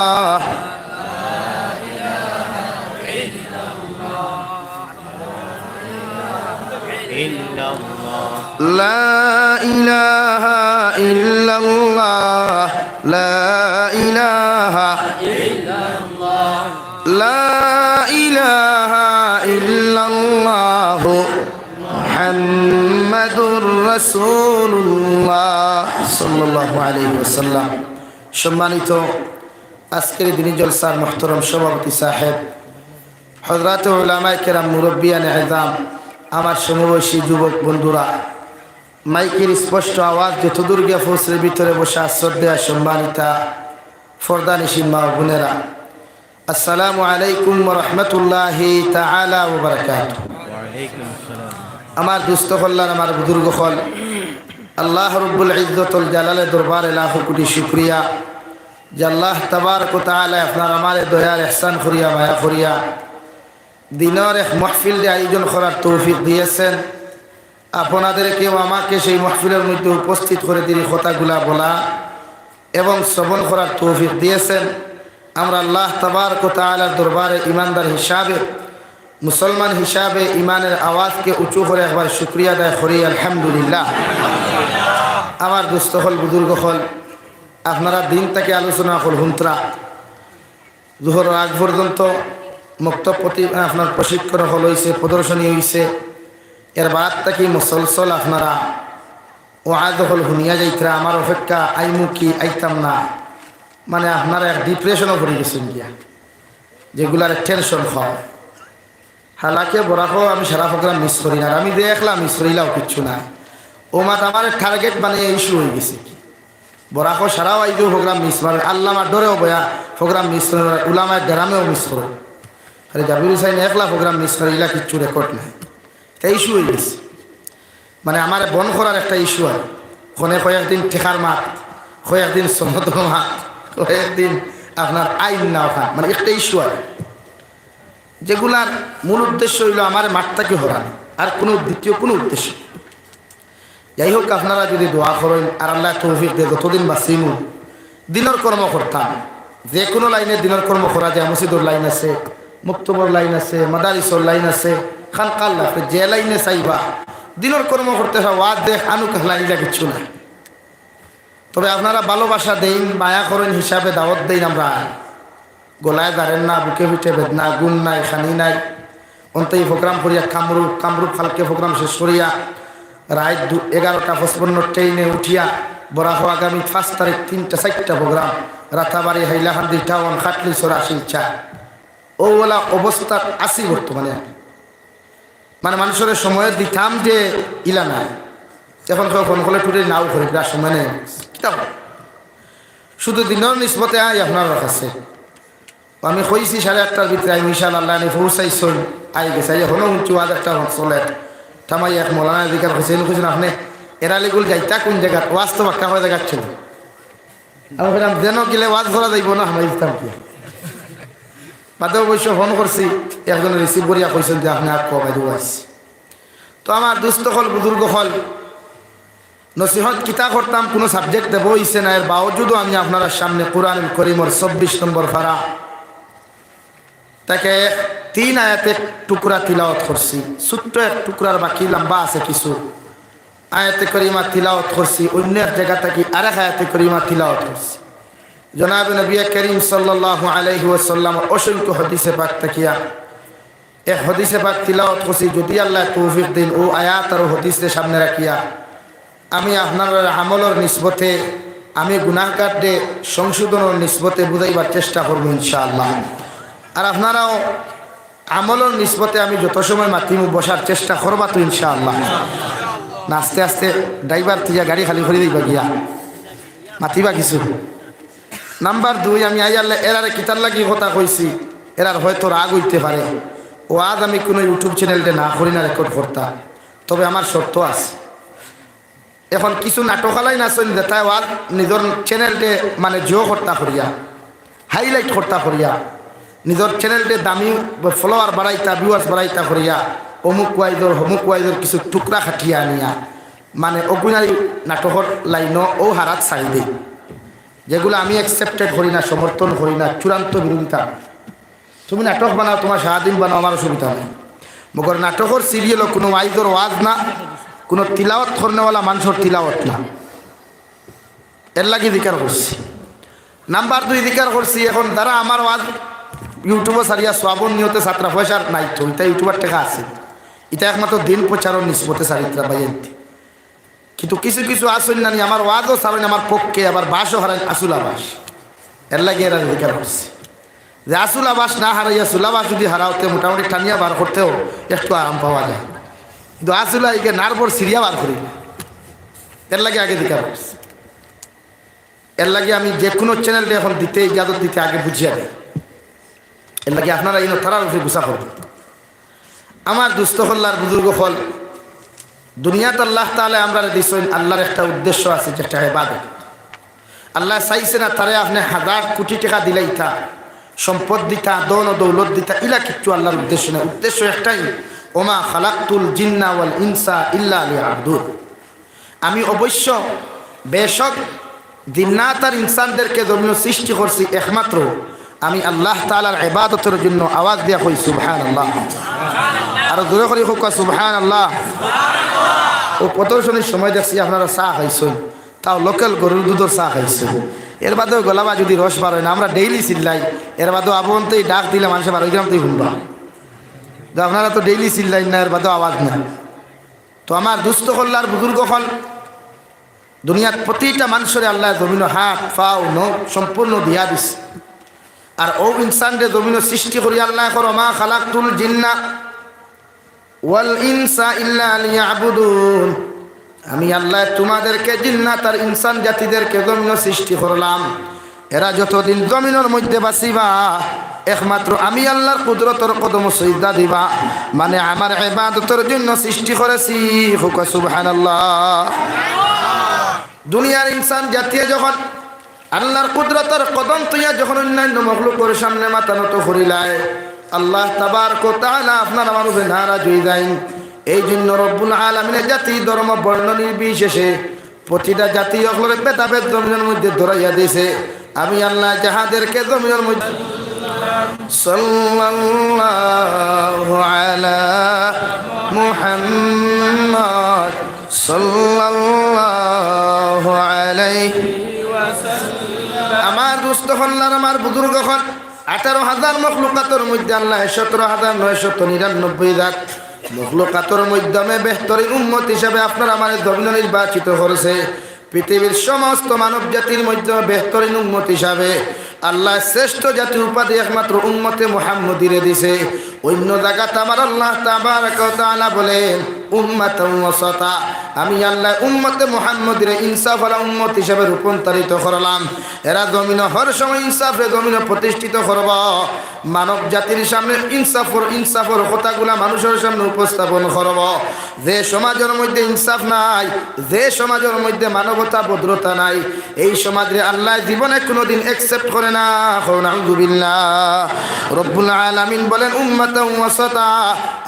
لا إله إلا الله لا إله إلا الله لا إله إلا الله محمد رسول الله صلى الله عليه وسلم সম্মানিত আজকের দিনী জলসার মুহতারাম সভাপতি সাহেব, হযরত উলামায়ে কেরাম, মুরব্বিয়ানে ইজাম, আমার সমবয়সী যুবক বন্ধুরা, মাইকের স্পষ্ট আওয়াজ যতদূর গিয়ে ফসলের ভিতরে বসা শ্রদ্ধা সম্মানিতা ফরদানিসীন মা বোনেরা, আসসালামু আলাইকুম ওয়া রাহমাতুল্লাহি তাআলা ওয়া বারাকাতুহু। আমার দুস্থ কল্যাণ, আমার বুজুর্গ হল, আল্লাহ রব্বুল ইজ্জতুল জালালের দরবারে লাখ কোটি শুকরিয়া যে আল্লাহ তাবারক ওয়া তাআলা আপনার আমার দয়ার ইহসান করিয়া মায়া করিয়া দিনের এক মাহফিল আয়োজন করার তৌফিক দিয়েছেন। আপনাদেরকেও আমাকে সেই মাহফিলের মধ্যে উপস্থিত করে তিনি কথাগুলা বলা এবং শ্রবণ করার তৌফিক দিয়েছেন। আমরা আল্লাহ তাবারক ওয়া তাআলার দরবারে ইমানদার হিসাবে, মুসলমান হিসাবে ইমানের আওয়াজকে উঁচু করে একবার শুকরিয়া আদায় করি আলহামদুলিল্লাহ। আমার দুস্থ হল, বুজুর্গ হল, আপনারা দিন থেকে আলোচনা হল হুন্তরা জোহর আগ পর্যন্ত মুক্তপতি আপনার প্রশিক্ষণ হল হয়েছে, প্রদর্শনী হয়েছে। এর বাদ থেকে মুসলসল আপনারা ওয়াজ হল শুনিয়া যাইতরা, আমার অপেক্ষা আইমু কি আইতাম না, মানে আপনারা এক ডিপ্রেশনও পড়ে গেছেন গিয়া, যেগুলার টেনশন হয়। হালাকে বরাকও আমি সারা প্রোগ্রাম মিস করি না, আমি দেখলাম মিস করিলাও কিচ্ছু না। ও মাত আমার টার্গেট বানিয়ে ইস্যু হয়ে গেছে কি বরাকও সারাও আইজও প্রোগ্রাম মিস মারে, আল্লাহ আমার ডরেও বয়া প্রোগ্রাম মিস করে, উলামায় গ্রামেও মিস করো। আরে জাবির হুসাইন একলা প্রোগ্রাম মিস করে, এগুলা কিচ্ছু রেকর্ড নাই, এটা ইস্যু হয়ে গেছে। মানে আমার বন করার একটা ইস্যু হয়, ওখানে কয়েকদিন ঠেকার মাঠ, কয়েকদিন সমতল মাঠ, কয়েকদিন আপনার আইন না ওখান, মানে একটা ইস্যু হয় যেগুলার মূল উদ্দেশ্য হইল আমার মাঠটাকে হরানো, আর কোনো দ্বিতীয় কোনো উদ্দেশ্য। যাই হোক, আপনারা যদি দোয়া করেন আর আল্লাহ তৌফিক দিয়ে যতদিন বাঁচিমু দিনের কর্ম করতাম, যে কোনো লাইনে দিনের কর্ম করা যায়। মসজিদর লাইন আছে, মুক্তবর লাইন আছে, মাদারিসর লাইন আছে, খানকার লাইন, যে লাইনে চাইবা দিনের কর্ম করতে হয়। ওয়াজ দেখ আনুক লাইনটা কিচ্ছু না, তবে আপনারা ভালোবাসা দেন, মায়া করেন হিসাবে দাওয়াত দেন। আমরা গলায় দাঁড়েন না, বুকে পিঠে বেদনা, গুণ নাই, খানি নাই। অন্তই প্রোগ্রাম করিয়া কামরূপ ফালকে প্রোগ্রাম শেষ করিয়া রাত 11:55 ট্রেনে উঠিয়া বরাহ আগামী 5 তারিখ 3টা 4টা প্রোগ্রাম, রাতাবাড়ি, হাইলাহান্দি টাউন, খাটলি সরা, শিলচা, ওলা অবস্থা আসি বর্তমানে। মানে মানুষের সময় দিতাম যে ইলা নাই, এখন কেউ ফোন করলে টুটে নাও করে সময় নেই। শুধু দিনের নিসবতে আই আপনার কাছে আমি কইছি 8:30টার ভিতরে আমি ইনশাআল্লাহ পৌঁছাইছই, আই গেছে। এখনো উঁচু আজ একটা চলে থামাই এক মৌলানা দিকার হোসেন খুঁজছেন আপনি এরালিগুল যাইতা কোন জায়গা, ওয়াজ তো বাক্কা হয়ে দেখাচ্ছিল। আমি বললাম যেন গেলে ওয়াজ করা যাইব না, আমরা ইসলাম কি বাদে অবশ্য ফোন করছি, একজন রিসিভ করিয়া কইছেন যে আপনি আর কবাই দেওয়াইস। তো আমার দুস্থ হল, বুজুর্গ হল, নসিহত কিতা করতাম, কোনো সাবজেক্ট দেব হইছে না। এর বাওজুদও আমি আপনারা সামনে কোরআনুল কারীমের 24 নম্বর পারা তাকে 3 আয়াতের টুকরা তিলাওয়াত করছি। ছোট্ট এক টুকরার বাকি লম্বা আছে কিছু আয়াতে করিমা তিলাওয়াত করছি। অন্য এক জায়গা থেকে আরেক আয়াতে করিমা তিলাওয়াত করছি। জনাব নবী করিম সাল্লাল্লাহু আলাইহি ওয়াসাল্লাম অসংখ্য হাদিসে পাক তাকিয়া এক হাদিসে পাক তিলাওয়াত করছি। যদি আল্লাহ তৌফিক দেন ও আয়াত আর হাদিসের সামনে রাখিয়া আমি আপনার আমলের নিসবতে, আমি গুনাহগারদের সংশোধনের নিসবতে বুঝাইবার চেষ্টা করব ইনশাআল্লাহ। আর আপনারাও আমলের নিসবতে আমি যত সময় মাতিমু বসার চেষ্টা করবা তো ইনশাআল্লাহ। না আস্তে আস্তে ড্রাইভার থেকে গাড়ি খালি করে দিবা গিয়া মাতিবা কিছু। নাম্বার 2, আমি আই আল্লাহ এরারে কিতার লাগি কথা কইছি, এরার হয়তো রাগ হইতে পারে। ও আজ আমি কোনো ইউটিউব চ্যানেলটা না করি না রেকর্ড করতাম, তবে আমার শর্ত আছে। এখন কিছু নাটকালাই না চলি তাই ওয়াজ নিজের চ্যানেলটে মানে জিও কর্তা করিয়া, হাইলাইট কর্তা করিয়া, নিজের চ্যানেলটে দামি ফলোয়ার বাড়াইতা, ভিউয়ার্স বাড়াইতা করিয়া অমুক ওয়াইজর কিছু টুকরা খাটিয়া আনিয়া মানে অগুনারি নাটকর লাইন ও হারাত চাই দেই। যেগুলো আমি অ্যাকসেপ্টেড করি না, সমর্থন করি না, চূড়ান্ত বিরোধিতা। তুমি নাটক বানাও, তোমার সারাদিন বানাও, আমার অসুবিধা নেই। মগর নাটকের সিরিয়ালও কোনো ওয়াইজর ওয়াজ না, কোনো তিলাওয়াত করনেওয়ালা মানুষের তিলাওয়াত না। এর লাগে দিকার করছি। নাম্বার 2 দিকার করছি, এখন তারা আমার ওয়াজ ইউটিউবে সারিয়া সোয়াবন নিয়তে ছাত্রা পয়সার নাই তো, এটা ইউটিউবার টাকা আছে, এটা একমাত্র দিন প্রচারণ নিষ্পতে চারিত্রা বাইন্তি। কিন্তু কিছু কিছু আসল না, আমার ওয়াজও সারেন আমার পক্ষে, আবার বাসও হারান আসুল আবাস। এর লাগে এরা দিকার করছি যে আসুল আবাস না হারাইয়া সুলাবাস যদি হারাওতে মোটামুটি টানিয়া বার করতেও একটু আরাম পাওয়া যায়, কিন্তু আসুলা একে নারপর সিরিয়া বার করি। এর লাগে আগে দিকার করছি। এর লাগে আমি যে কোনো চ্যানেলটা এখন দিতে ইজাজত দিতে আগে বুঝিয়ে দেয়। এর লাগে আপনারা এই তারার উপরে গুছা করবেন। আমার দুস্থ হল্লার বুজুর্গ ফল দুনিয়াত আল্লাহ তাআলা আমরা দিছেন, আল্লাহর একটা উদ্দেশ্য আছে, যেটা ইবাদত। আল্লাহ চাইছে না তারে আপনি 1000 কোটি টাকা দিলেই তা সম্পদ দিতা, দন ও দৌলত দিতা, ইলা কিচ্ছু আল্লাহর উদ্দেশ্য না। উদ্দেশ্য একটাই, ওমা খালাকতুল জিন্না ওয়াল ইনসা ইল্লা লিয়াবুদুন। আমি অবশ্য বেশক জিন্নাত আর ইনসানদেরকে জমিন সৃষ্টি করছি একমাত্র আমি আল্লাহ তাআলার ইবাদতের জন্য। আওয়াজ দিয়া কই সুবহানাল্লাহ, আর জোরে করে হোক সুবহানাল্লাহ। ও প্রদর্শনীর সময় দেখছি আপনারা চা খাইছেন, তাও লোকাল গরুর দুধের চা খাইছেন। এর বাদেও গলাবা যদি রস বার হয় না, আমরা ডেইলি চিল্লাই। এর বাদেও আপনতেই ডাক দিলে মানুষের বার ওইগ্রাম তুই শুনবা, আপনারা তো ডেইলি চিল্লাই না, এর বাদেও আওয়াজ না। তো আমার দুস্থ হল্লার বুজুর্গ হল দুনিয়ার প্রতিটা মানুষের আল্লাহ জমিন হাত পাও নখ সম্পূর্ণ দিয়া দিস। আর ও ইনসানরে জমিন সৃষ্টি করি আল্লাহ করো, মা খালাকতুল জিন্না ওয়াল ইনসা ইল্লা লিয়াবুদুন। আমি আল্লাহ তোমাদেরকে জিন্নাত আর ইনসান জাতিদেরকে জমিন সৃষ্টি করলাম, এরা যতদিন জমিনের মধ্যে বাঁচিবা একমাত্র আমি আল্লাহর কুদরতের কদম সিজদা দিবা, মানে আমার ইবাদতের জন্য সৃষ্টি করেছি। সুবহানাল্লাহ। দুনিয়ার ইনসান জাতীয় যখন আল্লাহর কুদরতের কদম তুইয়া যখন অন্যান্য মখলুকের সামনে মাথা নত করিলায়, আল্লাহ তাবারক ওয়া তাআলা আপনার আমার উপরে নারাজ হয়ে যায়। এই জন্য রব্বুল আলামিনের জাতি ধর্ম বর্ণ নির্বিশেষে প্রতিটা জাতি অগলরে ভেদাভেদ জমিনের মধ্যে ধরাইয়া দিয়েছে। আমি আল্লাহ যাহাদেরকে জমিনের মধ্যে সাল্লাল্লাহু আলা মুহাম্মদ সাল্লাল্লাহু আলাইহি ওয়াসাল্লাম। আমার দুস্থ হল্লার আমার বুজুর্গ হল 18,000 মখলুকাতের মধ্যে আল্লাহ 17,999 জাত মখলুকাতের মাধ্যমে বেহতরিন উম্মত হিসাবে আপনার আমার জমিন নির্বাচিত করেছে। পৃথিবীর সমস্ত মানব জাতির মধ্যে বেহতরিন উম্মত হিসাবে আল্লাহ শ্রেষ্ঠ জাতির উপাধি একমাত্র উম্মতে মুহাম্মদীরে দিছে। অন্য জায়গাতে আমার আল্লাহ তাবারক ওয়া তাআলা বলেন উম্মাতান ওয়াসাতা, আমি আল্লাহ উম্মতে মুহাম্মদীরে ইনসাফওয়ালা উম্মত হিসাবে রূপান্তরিত করলাম। এরা জমিন হর সময় ইনসাফে জমিন প্রতিষ্ঠিত করব, মানব জাতির সামনে ইনসাফের কথাগুলা মানুষের সামনে উপস্থাপন করব। যে সমাজের মধ্যে ইনসাফ নাই, যে সমাজের মধ্যে মানবতা ভদ্রতা নাই, এই সমাজে আল্লাহ জীবনে কোনোদিন অ্যাকসেপ্ট করে না। আলহামদুলিল্লাহ। রব্বুল আলামিন বলেন উম্মাতান ওয়াসাতা,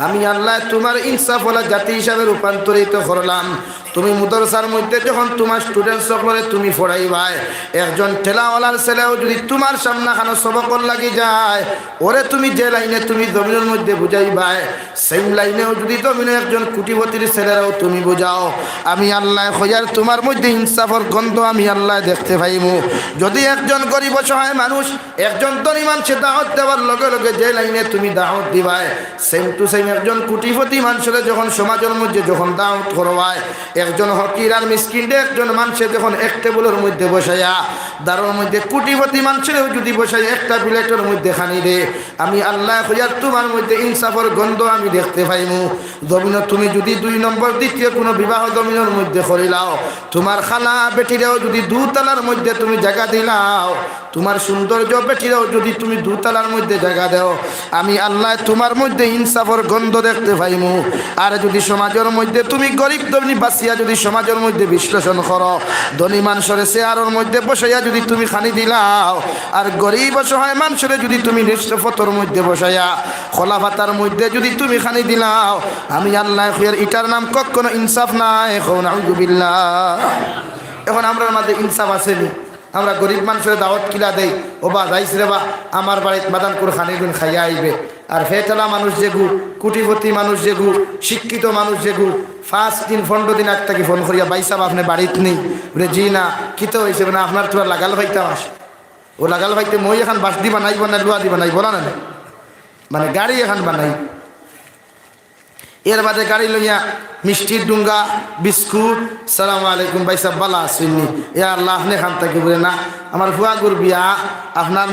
আমি আল্লাহ তোমার ইনসাফওয়ালা জাতি হিসাবে রূপান্তরিত করলাম। তুমি মাদ্রাসার মধ্যে যখন তোমার স্টুডেন্ট সকলে তুমি পড়াইবাই, একজন ঠেলাওয়ালার ছেলেও যদি তোমার সামনে খানো সবকর লাগি যায়, ওরে তুমি যে লাইনে তুমি জমিনের মধ্যে বুঝাইবাই, সেই লাইনেও যদি জমিনে একজন কোটিপতির ছেলেরাও তুমি বুঝাও, আমি আল্লাহ খোঁজার তোমার মধ্যে ইনসাফের গন্ধ আমি আল্লাহ দেখতে পাইমু। যদি একজন গরিব অসহায় মানুষ একজন ধনী মানুষের দাওয়াত দেওয়ার লগে লগে যে লাইনে তুমি দাওয়াত দিবাই, সেম টু সেম একজন কোটিপতি মানুষের যখন সমাজের মধ্যে যখন দাওয়াত করবাই, একজন হকির আর মিসকিনদের একজন মানুষের যখন এক টেবিলের মধ্যে বসাইয়া দারোর মধ্যে কোটিপতি মানুষেরও যদি বসাই একটা প্লেটের মধ্যে খানি দে, আমি আল্লাহ খোঁজার তোমার মধ্যে ইনসাফের গন্ধ আমি দেখতে পাইমু। জমিন তুমি যদি 2 নম্বর দ্বিতীয় কোনো বিবাহ জমিনের মধ্যে করিলাও, তোমার খালা বেটিরাও যদি 2 তলার মধ্যে তুমি জায়গা দিলাও, তোমার সৌন্দর্য বেটিরাও যদি তুমি 2 তলার মধ্যে জায়গা দাও, আমি আল্লাহ তোমার মধ্যে ইনসাফের গন্ধ দেখতে পাইমু। আর যদি সমাজের মধ্যে তুমি গরিব ধনী বাসিয়া যদি সমাজের মধ্যে বিশ্লেষণ করো, ধনী মানুষের চেয়ারের মধ্যে বসাইয়া যদি তুমি খানি দিলাও, আর গরিব অসহায় মানুষের যদি তুমি নিষ্ঠফতর মধ্যে বসাইয়া খোলা পাতার মধ্যে যদি তুমি খানি দিলাও, আমি আল্লাহ এটার নাম কখনো ইনসাফ নাই। এখন আউযুবিল্লাহ। এখন আমরা মাঝে ইনসাফ আসেনি, আমরা গরিব মানুষের দাওয়াত কিলা দেই, ও বা যাইস রে বা আমার বাড়িতে বাদান করে খানি গুণ খাইয়া আইবে। আর ফেতলা মানুষ যেগু, কোটিপতি মানুষ যেগু, শিক্ষিত মানুষ যেগু 5 দিন 15 দিন আগ থেকে ফোন করিয়া ভাই সাহেব আপনি বাড়িতে নেই, বলে জি না কি তো হয়েছে, মানে আপনার তোরা লাগাল ভাইতাম আস, ও লাগাল ভাইতে মই এখন বাস দিবা নাই না লুয়া দিবা নাই বলা না, মানে গাড়ি এখন বানাই। এর বাদে গাড়ি লইয়া মিষ্টির ডুঙ্গা, বিস্কুট, সালাম আলাইকুম ভাই সাহেব বালা আসেননি, এ আল্লাহ আপনি খান থাকি বলে না আমার ফুয়াগুর বিয়া আপনার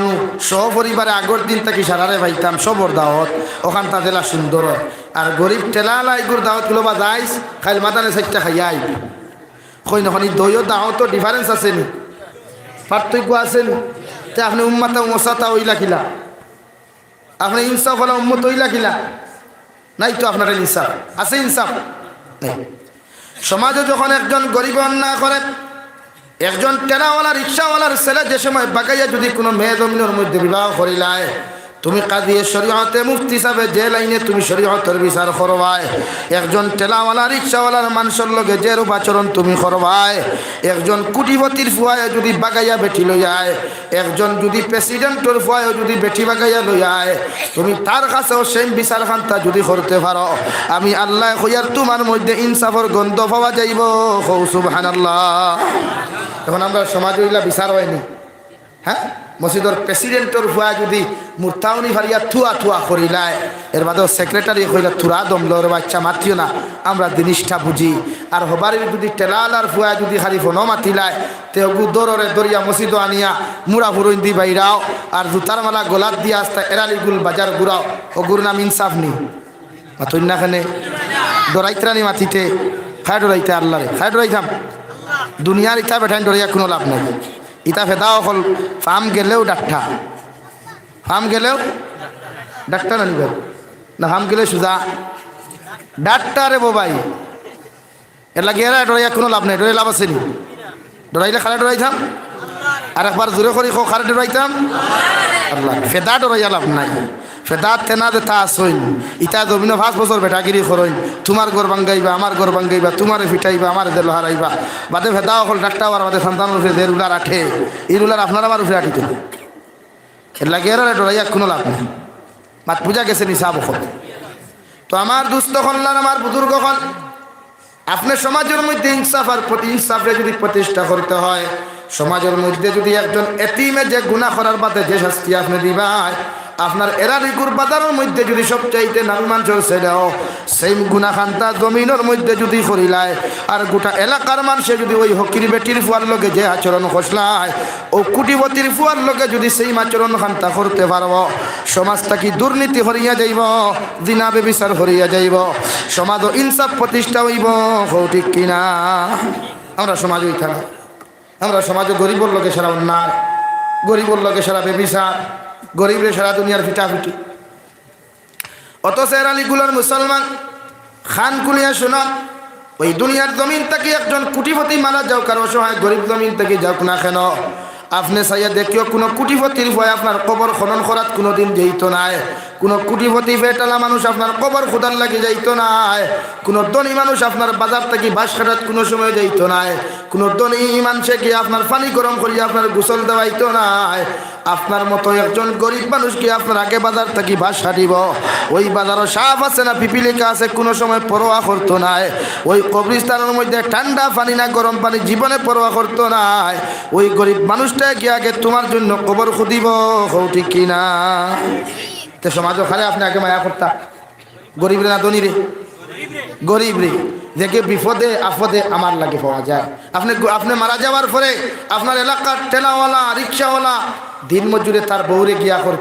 সহপরিবারে আগর দিন থাকি সারারে ভাইতাম সবর দাওয়াত ওখান তা জেলা সুন্দর। আর গরিব ঠেলা এগুর দাওয়াত গুলো বা যাইস খাইল মাদানে সাইডটা খাইয়া আইব কই নখন দইও দাওয়াত ডিফারেন্স আছেনি, পার্থক্য আছেনি। তে আপনি উম্মাতা মশাতা ওইলা খিলা, আপনি ইনসাফ হলা উম্মত ওইলা খিলা নাই তো, আপনার ইনসাফ আছে? ইনসাফ নেই। সমাজে যখন একজন গরিব অন্যায় করে, একজন টেনাওয়ালা রিক্সাওয়ালার ছেলে যে সময় বাগাইয়া যদি কোনো মেয়ে জমিনের মধ্যে বিবাহ করিলায়, তুমি কাদিয়ে শরীয়তে মুফতি হিসাবে যে লাইনে তুমি শরীয়তের বিচার করবাই, একজন টেলাওয়ালা রিক্সাওয়ালার মানুষের লগে যে রূপ আচরণ তুমি করবাই, একজন কোটিপতির ফুয়ায় যদি বাগাইয়া বেটি লইয়ায়, একজন যদি প্রেসিডেন্টের ফুয়ায় যদি বেটি বাগাইয়া লইয়ায়, তুমি তার কাছেও সেম বিচার খান্তা যদি করতে পারো, আমি আল্লাহ কইয়ার তোমার মধ্যে ইনসাফের গন্ধ পাওয়া যাইব। সুবহানাল্লাহ। এখন আমরা সমাজ হইলা বিচার হয়নি, হ্যাঁ মসজিদের প্রেসিডেন্টের ফুয়া যদি মুরতাউনি ফারিয়া থুয়া থুয়া করিলায়, এর বাদেও সেক্রেটারি কইলা থুরা দমলোর বাচ্চা মাতিও না, আমরা জিনিসটা বুঝি। আর হবারির যদি টেলালার ফুয়া যদি খালি ফোনও মাতিলায়, তে গু দররে দরিয়া মসজিদ আনিয়া মুড়া ফুরইন দি বাইরাও, আর জুতার মালা গোলাপ দিয়া আস্তা এরালিগুল বাজার ঘুরাও, ও গুর নাম ইনসাফ নি মাতুন না খানে ডরাইত্রানি মাতিতে খায় ডরাইতে আল্লাহরে খায় ডরাইতাম। দুনিয়ার ইটা বেঠাইন ডরাইয়া কোনো লাভ নাই। ইতা ফেদাও হল ফার্ম গেলেও ডাক্তার, ফার্ম গেলেও ডাক্তার আনবে না, ফার্ম গেলে সুজা ডাক্তারে বোবাই এর লাগে এরা ডরাইয়া কোনো লাভ নাই। ডরাই লাভ আছে নি? ডরাইলে খালে ডরাইতাম, আর একবার জোরে করি খালে ডরাইতাম আল্লাহ। ফেদা ডরাইয়া লাভ নাই। ফেদা তেনা দে তা আসইন ইটা জমিন 5 বছর বেটাগিরি করইন, তোমার ঘর ভাঙ্গাইবা আমার ঘর ভাঙ্গাইবা, তোমারে ফিটাইবা আমার দে লহারাইবা, বাদে ফেদা হল ডাক্তার আর বাদে সন্তানের উপরে দের উলার আঠে, এই উলার আপনার আমার উপরে আঠিত। এর লাগে এরা ডরাইয়া কোনো লাভ নেই। মাত বুঝা গেছে নিসাব হল। তো আমার দুস্থ কল্যাণ আমার বুজুর্গ হল, আপনার সমাজের মধ্যে ইনসাফ আর ইনসাফে যদি প্রতিষ্ঠা করতে হয়, সমাজের মধ্যে যদি একজন এতিমে যে গুনাহ করার বাদে যে শাস্তি আপনি দিবাই, আপনার এরারিকুর বাজারের মধ্যে যদি সবচাইতে নামি মানুষের ছেলেও সেই গুনাখান্তা জমিনের মধ্যে যদি করিলায়, আর গোটা এলাকার মানুষে যদি ওই হকির বেটির ফুয়ার লগে যে আচরণ খসলায়, ও কোটিপতির ফুয়ার লগে যদি সেই আচরণ খান্তা করতে পারব, সমাজটা কি দুর্নীতি হরিয়া যাইব, জিনা বেবিচার হরিয়া যাইব, সমাজ ইনসাফ প্রতিষ্ঠা হইব। ঠিক কিনা? আমরা সমাজ ওই থাকা, আমরা সমাজে গরিবর লোকে সারা অন্যায়, গরিবর লোকে সারা বেবিচার, গরিবের সারা দুনিয়ার ফিটাফিটি। অথচ এরালিগুলোর মুসলমান খান কুলিয়া শোনা, ওই দুনিয়ার জমিন থেকে একজন কোটিপতি মারা যাও, কারো অসহায় গরিব জমিন থেকে যাও না কেন, আপনি চাইয়া দেখিও কোনো কোটিপতির ভয় আপনার কবর খনন করাত কোনোদিন যেত নাই, কোনো কোটিপতি ফেটালা মানুষ আপনার কবর খোদার লাগে যাইত নাই, কোনো ধনী মানুষ আপনার বাজার থেকে বাস কাটাত কোনো সময় যাইত নাই, কোনো ধনী মানুষে গিয়ে আপনার পানি গরম করিয়া আপনার গোসল দেওয়াইতো নাই। আপনার মতো একজন গরিব মানুষকে আপনার আগে বাজার থেকে বাস কাটিব, ওই বাজারও সাফ আছে না পিপিলিকা আছে কোনো সময় পরোয়া করতো নাই, ওই কবরিস্তানের মধ্যে ঠান্ডা পানি না গরম পানি জীবনে পরোয়া করতো নাই, ওই গরিব মানুষটা গিয়ে আগে তোমার জন্য কবর খুদিব। ঠিক কিনা? তো সমাজও খালে আপনি আগে মায়া করতা, গরিব রে না ধনী রে? গরিব রে, দেখে বিপদে আপদে আমার লাগে পাওয়া যায়। আপনি মারা যাওয়ার পরে আপনার এলাকার ঠেলাওয়ালা রিক্সাওয়ালা দিন মজুরে তার বউরে গিয়া কর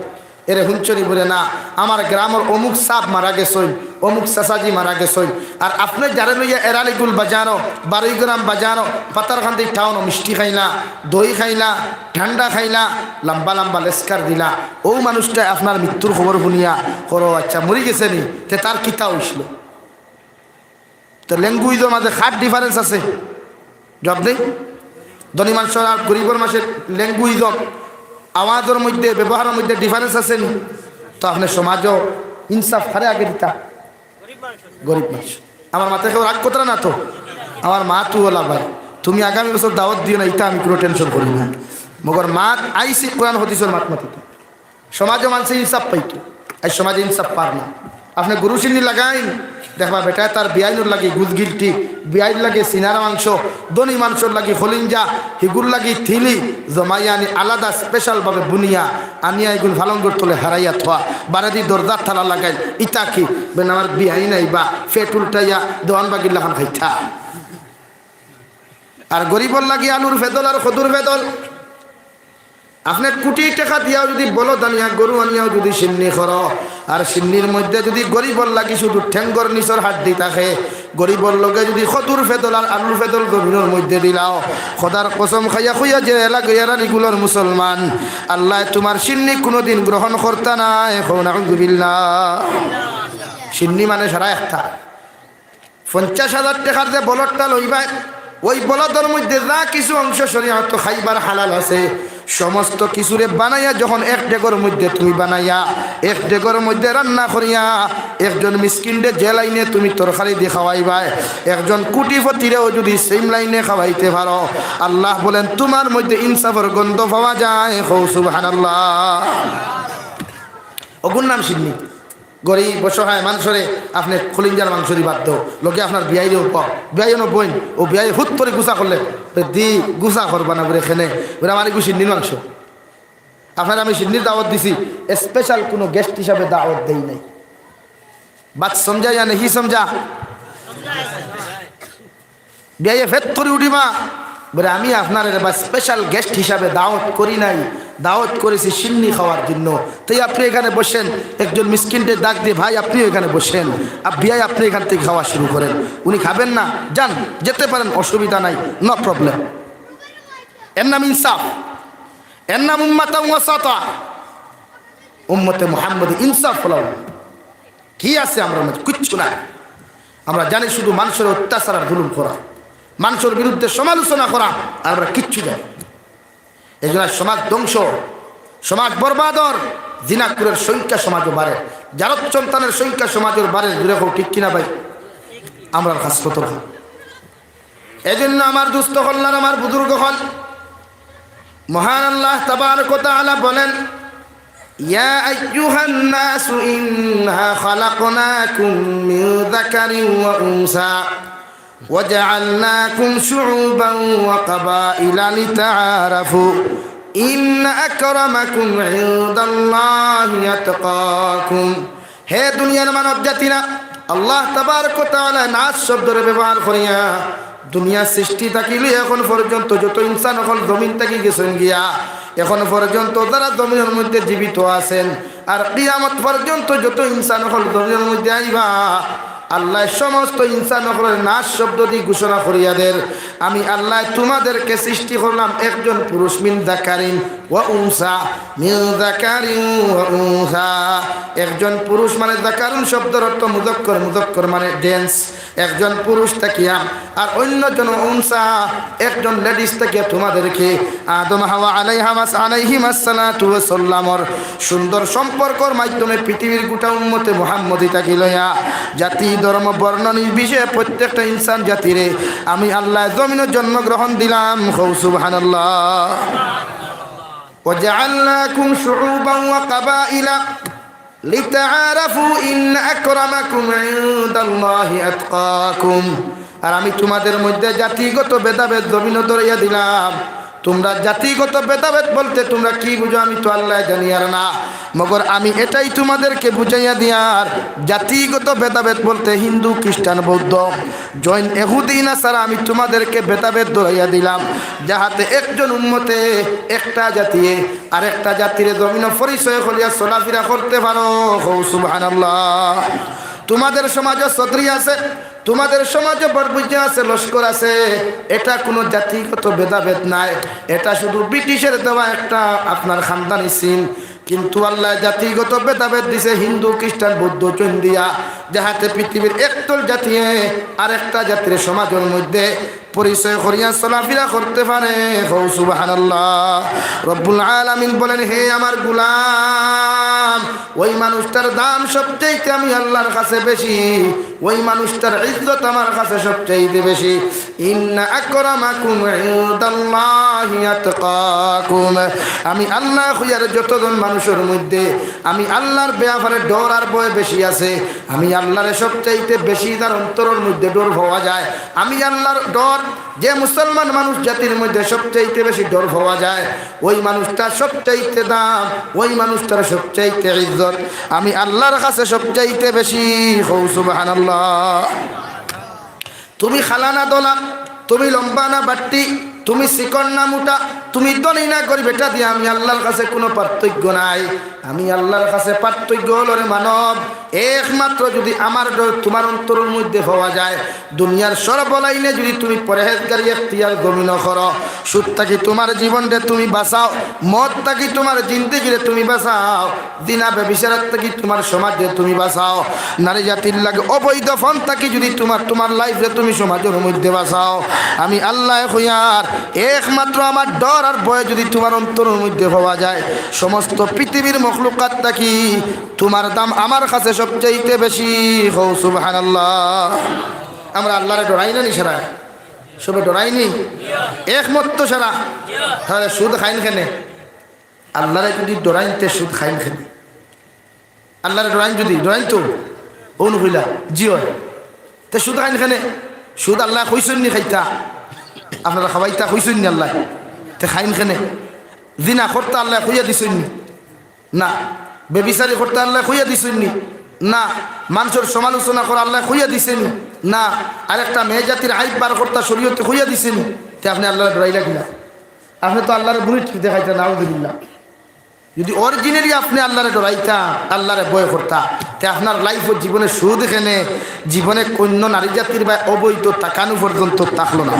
এরে হুঞ্চরি বলে না আমার গ্রামের অমুক সাপ মারা গেছই, অমুক চাচাজি মারা গেছই, আর আপনি যারা লইয়া এরালিগুল বাজানো, বারুইগ্রাম বাজানো, পাতারকান্দি টাউন মিষ্টি খাইলা, দই খাইলা, ঠান্ডা খাইলা, লম্বা লম্বা লেস্কার দিলা, ও মানুষটা আপনার মৃত্যুর খবর শুনিয়া করো আচ্ছা মরি গেছে নি, তে তার কিতা হইছিল? তো ল্যাঙ্গুয়েজের মাঝে খাট ডিফারেন্স আছে, জব নেই। ধনী মানুষের আর গরিবের মাসের ল্যাঙ্গুয়েজ আওয়াজের মধ্যে ব্যবহারের মধ্যে ডিফারেন্স আছে নি? তো আপনার সমাজও ইনসাফ হারে আগে দিতা গরিব মানুষ। আমার মাথায় কেউ রাগ করতে না তো, আমার মা তু ওলা ভাই তুমি আগামী বছর দাওয়াত দিও না, এটা আমি কোনো টেনশন করি না, মগর মাত আইসি কোরআন হদিসের মাত মাতিত সমাজে মানুষের ইনসাফ পাইতো আর সমাজে ইনসাফ পার না আপনি গরু চিনি লাগাইন দেখবা বেটা তার বিয়াইনুর লাগে গুদগিলটি বিয়াইন লাগে সিনারা মাংস দনি মাংসর লাগে হলিঞ্জা হিগুর লাগে থিলি জমাইয়া আনি আলাদা স্পেশালভাবে বুনিয়া আনিয়া এগুলো ভালঙ্গর তোলে হারাইয়া থোয়া বারাদি দরজার থালা লাগাই ইতা কি বেন আমার বিয়াই নাই বা ফেট উল্টাইয়া দোয়ান বাগির লাগান খাইতা আর গরিবর লাগে আলুর ফেদল আর খদুর ফেদল আপনার কোটি টাকা দিয়াও যদি বলো দানিয়া গরু আনিয়াও যদি সিন্নি কর আর সিন্নির মধ্যে যদি গরিবর লাগি শুধু ঠেঙ্গর নিচর হাড্ডি থাকে গরিবর লগে যদি খদুর ফেদল আর আলুর ফেদল গভীরের মধ্যে দিলাও খোদার কসম খাইয়া খুইয়া যে এলাকার রেগুলার মুসলমান আল্লাহ তোমার সিন্নি কোনোদিন গ্রহণ করতা না এখন আলহামদুলিল্লাহ সিন্নি মানে সারা একটা 50,000 টাকার যে বলদটা লইবা ওই বলদের মধ্যে যা কিছু অংশ শরীয়ত খাইবার হালাল আছে সমস্ত কিছুরে বানাইয়া যখন এক ডেগর মধ্যে তুমি বানাইয়া এক ডেগর মধ্যে রান্না করিয়া একজন মিসকিনরে যে লাইনে তুমি তরকারি দিয়ে খাওয়াইবা একজন কোটিপতিরেও যদি সেম লাইনে খাওয়াইতে পারো আল্লাহ বলেন তোমার মধ্যে ইনসাফের গন্ধ পাওয়া যায় সুবহানাল্লাহ ওগুর নাম সিন্নি গরিব বসহায় মানুষরে আপনি খলিঞ্জার মাংস দি বাধ্য লোকে আপনার বিয়াইরেও বিয়াইনো বইন ও বিয়াই হুট করে গুছা করলে দি গুছা করবা না বলে এখানে বলে আমার একটু সিন্নির মাংস আপনার আমি সিন্নির দাওয়াত দিছি স্পেশাল কোনো গেস্ট হিসাবে দাওয়াত দেই নাই বাত সমঝা या नहीं समझा বিয়াই ফেট করে উঠিবা বলে আমি আপনার স্পেশাল গেস্ট হিসাবে দাওয়াত করি নাই দাওয়াত করেছি সিন্নি খাওয়ার জন্য তাই আপনি এখানে বসেন একজন মিসকিনকে ডাক দিয়ে ভাই আপনিও এখানে বসেন আর বিয়াই আপনি এখান থেকে খাওয়া শুরু করেন উনি খাবেন না যান যেতে পারেন অসুবিধা নাই নো প্রবলেম এর নাম ইনসাফ এর নাম উম্মাতা ওয়াসাতা উম্মতে মুহাম্মদ ইনসাফ হলো কি আছে আমরা মধ্যে কিচ্ছু না আমরা জানি শুধু মানুষের অত্যাচার আর জুলুম করা মানুষের বিরুদ্ধে সমালোচনা করা আর আমরা কিচ্ছু জানি এই জন্য সমাজ ধ্বংস সমাজ বরবাদর জিনাকুরের সংখ্যা সমাজও বাড়ে জারত সন্তানের সংখ্যা সমাজের বাড়ে দূরে হোক ঠিক কিনা ভাই আমরা কাজ কত এই জন্য আমার দুস্থ হল্লার আমার বুজুর্গ হল মহান আল্লাহ তাবারক ওয়া তাআলা বলেন ইয়া আইয়ুহান নাসু ইন্না খালাকনাকুম মিন যাকারিন ওয়া উনসা وجعلناكم شعوبا وقبائل لتعارفوا إن أكرمكم عند الله أتقاكم হে দুনিয়ার মানব জাতিরা আল্লাহ তাবারক ওয়া তাআলা নাস শব্দের ব্যবহার করিয়া দুনিয়া সৃষ্টি থাকিলে এখন পর্যন্ত যত ইনসান হল জমিন থেকে গেছেন গিয়া এখন পর্যন্ত যারা জমিনের মধ্যে জীবিত আছেন আর কিয়ামত পর্যন্ত যত ইনসান হল জমিনের মধ্যে আইবা আল্লাহ সমস্ত ইনসান হলের নাশ শব্দ দিয়ে ঘোষণা করিয়া দেন আমি আল্লাহ তোমাদেরকে সৃষ্টি করলাম একজন পুরুষ মিন যাকারিন ওয়া উনসা মিন যাকারিন ওয়া উনসা একজন পুরুষ মানে যাকারুন শব্দের অর্থ মুযাক্কার মুযাক্কার মানে ডেন্স একজন পুরুষ থাকিয়া আর অন্যজন উনসা একজন লেডিস থাকিয়া তোমাদেরকে আদম হাওয়া আলাইহিমাস সালাতু ওয়া সাল্লামর সুন্দর সম্পর্কের মাধ্যমে পৃথিবীর গোটা উম্মতে মুহাম্মদী তাকি লইয়া জাতি ধর্ম বর্ণ নির্বিশেষে প্রত্যেকটা ইনসান জাতিরে আমি আল্লাহ জমিনের জন্মগ্রহণ দিলাম সুবহানাল্লাহ وجعلناكم شعوبا وقبائل لتعارفوا إن أكرمكم عند الله أتقاكم আর আমি তোমাদের মধ্যে জাতিগত ভেদাভেদ জমিন ধরিয়া দিলাম তোমরা জাতিগত ভেদাভেদ বলতে তোমরা কি বুঝো আমি তো আল্লাহ জানি আর না মগর আমি এটাই তোমাদেরকে বুঝাইয়া দিয়ার জাতিগত ভেদাভেদ বলতে হিন্দু খ্রিস্টান বৌদ্ধ জৈন ইহুদি নাসারা আমি তোমাদেরকে ভেদাভেদ ধরাইয়া দিলাম যাহাতে একজন উম্মতে একটা জাতি আর একটা জাতির জমিন পরিচয় করিয়া চলাফেরা করতে পারো সুবহানাল্লাহ তোমাদের সমাজে ছত্রী আছে তোমাদের সমাজে বড়বুজা আছে লস্কর আছে এটা কোনো জাতিগত ভেদাভেদ নাই এটা শুধু ব্রিটিশের দেওয়া একটা আপনার খানদানি সিন কিন্তু আল্লাহ জাতিগত ভেদাভেদ দিছে হিন্দু খ্রিস্টান বৌদ্ধ জৈন দিয়া যাহাতে পৃথিবীর একদল জাতি আর একটা জাতির সমাজের মধ্যে পরিচয় করিয়া চলাফেরা করতে পারে সুবহানাল্লাহ রব্বুল আলামিন বলেন হে আমার গোলাম ওই মানুষটার দাম সবচেয়ে আমি আল্লাহর কাছে বেশি, ওই মানুষটার ইজ্জত আমার কাছে সবচেয়ে বেশি। ইন্না আকরামাকুম ইনদাল্লাহি আতকাকুম, আমি আল্লাহ খুঁজার যতজন মানুষের মধ্যে আমি আল্লাহর ব্যাপারে ডর আর ভয় বেশি আছে, আমি আল্লাহরে সবচাইতে বেশি তার অন্তরের মধ্যে ডর পাওয়া যায়। আমি আল্লাহর ডর যে মুসলমান মানুষ জাতির মধ্যে সবচাইতে বেশি ডর পাওয়া যায়, ওই মানুষটা সবচাইতে দাম, ওই মানুষটার সবচাইতে ইজ্জত আমি আল্লাহর কাছে সবচাইতে বেশি। সুবহানাল্লাহ। তুমি খালা না দোলা, তুমি লম্বা না বাট্টি, তুমি চিকন না মোটা, তুমি ধনী না গরিব, এটা দিয়ে আমি আল্লাহর কাছে কোনো পার্থক্য নাই। আমি আল্লাহর কাছে পার্থক্য হলো রে মানব, একমাত্র যদি আমার ডর তোমার অন্তরের মধ্যে পাওয়া যায়। দুনিয়ার সর্বলাইনে যদি তুমি পরহেজগারি ইখতিয়ার গমিন করো, সুদ থাকি তোমার জীবনটা তুমি বাঁচাও, মদ থাকি তোমার জিন্দেগিরে তুমি বাঁচাও, দিনা ব্যভিচার থাকি তোমার সমাজে তুমি বাঁচাও, নারী জাতির লাগে অবৈধ ফোন থাকি যদি তোমার লাইফে তুমি সমাজের মধ্যে বাঁচাও, আমি আল্লাহ হইয়ার একমাত্র আমার ডর আর ভয় যদি তোমার অন্তরের মধ্যে পাওয়া যায়, সমস্ত পৃথিবীর মখলুকাত থাকি তোমার দাম আমার কাছে সবচাইতে বেশি। হৌ সুবহানাল্লাহ। আমরা আল্লাহরে ডরাই না নি সারা, সবে ডরাইনি একমত সারা, তাহলে সুদ খাইন খেনে? আল্লাহরে যদি ডরাইনতে সুদ খাইন খেনে? আল্লাহরে ডরাইন যদি ডরাইন তো অনু হইলা জি হয়, তে সুদ খাইন খেনে? সুদ আল্লাহ কইসন নি খাইতা? আপনারা খাবাইতা কইসন নি আল্লাহ? তে খাইন খেনে? জিনা করতে আল্লাহ খুঁজা দিছেন নি? না। বেবিচারি করতে আল্লাহ খুঁজা দিছেন নি? না। মানুষের সমালোচনা করা আল্লাহ খুঁজা দিছেন না। আরেকটা মেয়ে জাতির আইব বার করতে শরীয়তে খুঁজা দিছেন, তে আপনি আল্লাহর ডরাইলা কিনা? আপনি তো আল্লাহরে বুড়ি দেখাইতেন, নাউযুবিল্লাহ। যদি অরিজিনালি আপনি আল্লাহরে ডরাইতা, আল্লাহরে ভয় করতা, তে আপনার লাইফ ও জীবনে সুদ এখানে জীবনে কন্য নারী জাতির বা অবৈধ তাকানো পর্যন্ত থাকলো না,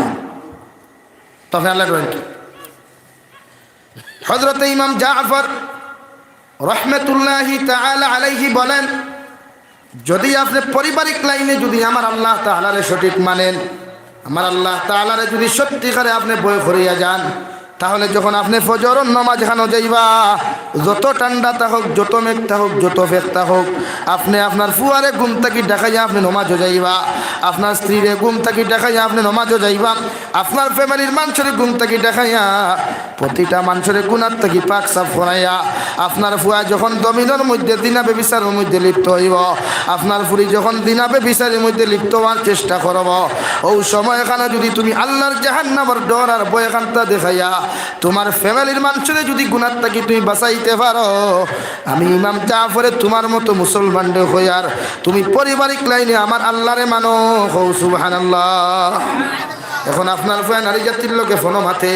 তখন আল্লাহ ডরাইন কি? হযরত ইমাম জাফর রহমতুল্লাহি তাআলা আলাইহি বলেন, যদি আপনি পারিবারিক লাইনে যদি আমার আল্লাহ তাআলারে সঠিক মানেন, আমার আল্লাহ তাআলারে যদি সত্যিকারে আপনি ভয় করিয়া যান, তাহলে যখন আপনি ফজর নামাজ খানো যাইবা, যত ঠান্ডা থাকুক, যত মেঘ থাকুক, যত ফেক হোক, আপনি আপনার ফুয়ারে ঘুম থাকি দেখাইয়া আপনি নমাজও যাইবা, আপনার স্ত্রীরে ঘুম থাকি দেখাইয়া আপনি নমাজও যাইবা, আপনার ফ্যামিলির মানুষের ঘুম থাকি দেখাইয়া প্রতিটা মানুষের গুণার থাকি পাক সাফ করাইয়া, আপনার ফুয়া যখন দমিনের মধ্যে দিনা বেবিচারের মধ্যে লিপ্ত হইব, আপনার ফুরি যখন দিনা বেবিচারের মধ্যে লিপ্ত হওয়ার চেষ্টা করব, ওই সময় এখানে যদি তুমি আল্লাহর জাহান্নামের ডর আর ভয় এখানটা দেখাইয়া তোমার ফ্যামিলির মানুষের যদি গুনার থাকি তুমি বাঁচাইতে পারো, আমি ইমাম জাফরে তোমার মতো মুসলমানদের হইয়ার তুমি পারিবারিক লাইনে আমার আল্লাহরে মানো। সুবহানাল্লাহ। এখন আপনার ফুয়া নারী জাতির লোকে ফোনো মাথে,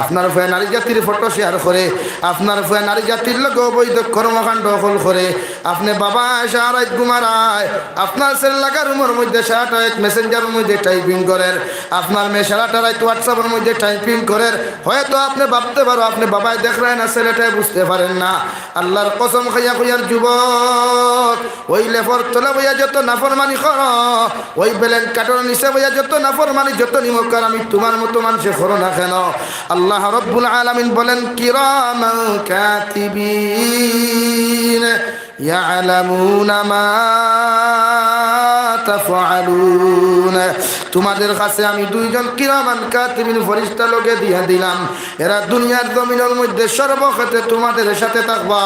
আপনার ফুয়া নারী জাতির ফটো শেয়ার করে, আপনার ফুয়া নারী জাতির লোকে অবৈধ কর্মকাণ্ড হল করে, আপনি বাবা সারাইত ঘুমারায়, আপনার ছেলে লাগা রুমের মধ্যে সারাটা মেসেঞ্জারের মধ্যে টাইপিং করেন, আপনার মেয়ে সারাটা রাত হোয়াটসঅ্যাপের মধ্যে টাইপিং করেন, হয়তো আপনি ভাবতে পারো আপনি বাবাই দেখলেন না, ছেলেটাই বুঝতে পারেন না। আল্লাহর কসম খাইয়া কইয়ার যুবক, ওই লেফর তোলা বইয়া যত নাফরমানি কর, ওই বেলেন কাটর নিচে বইয়া যত নাফরমানি যত নিমক আমি তোমার মতো মানুষে করো না কেন? আল্লাহ রাব্বুল আলামিন বলেন, কিরামান কাতিবিন ইয়ালামুনা মা তাফআলুন। তোমাদের কাছে আমি দুইজন কিরামান কাতিবিন ফেরেশতা লোকে দিয়ে দিলাম, এরা দুনিয়ার জমিনের মধ্যে সর্বক্ষেত্রে তোমাদের সাথে থাকবা।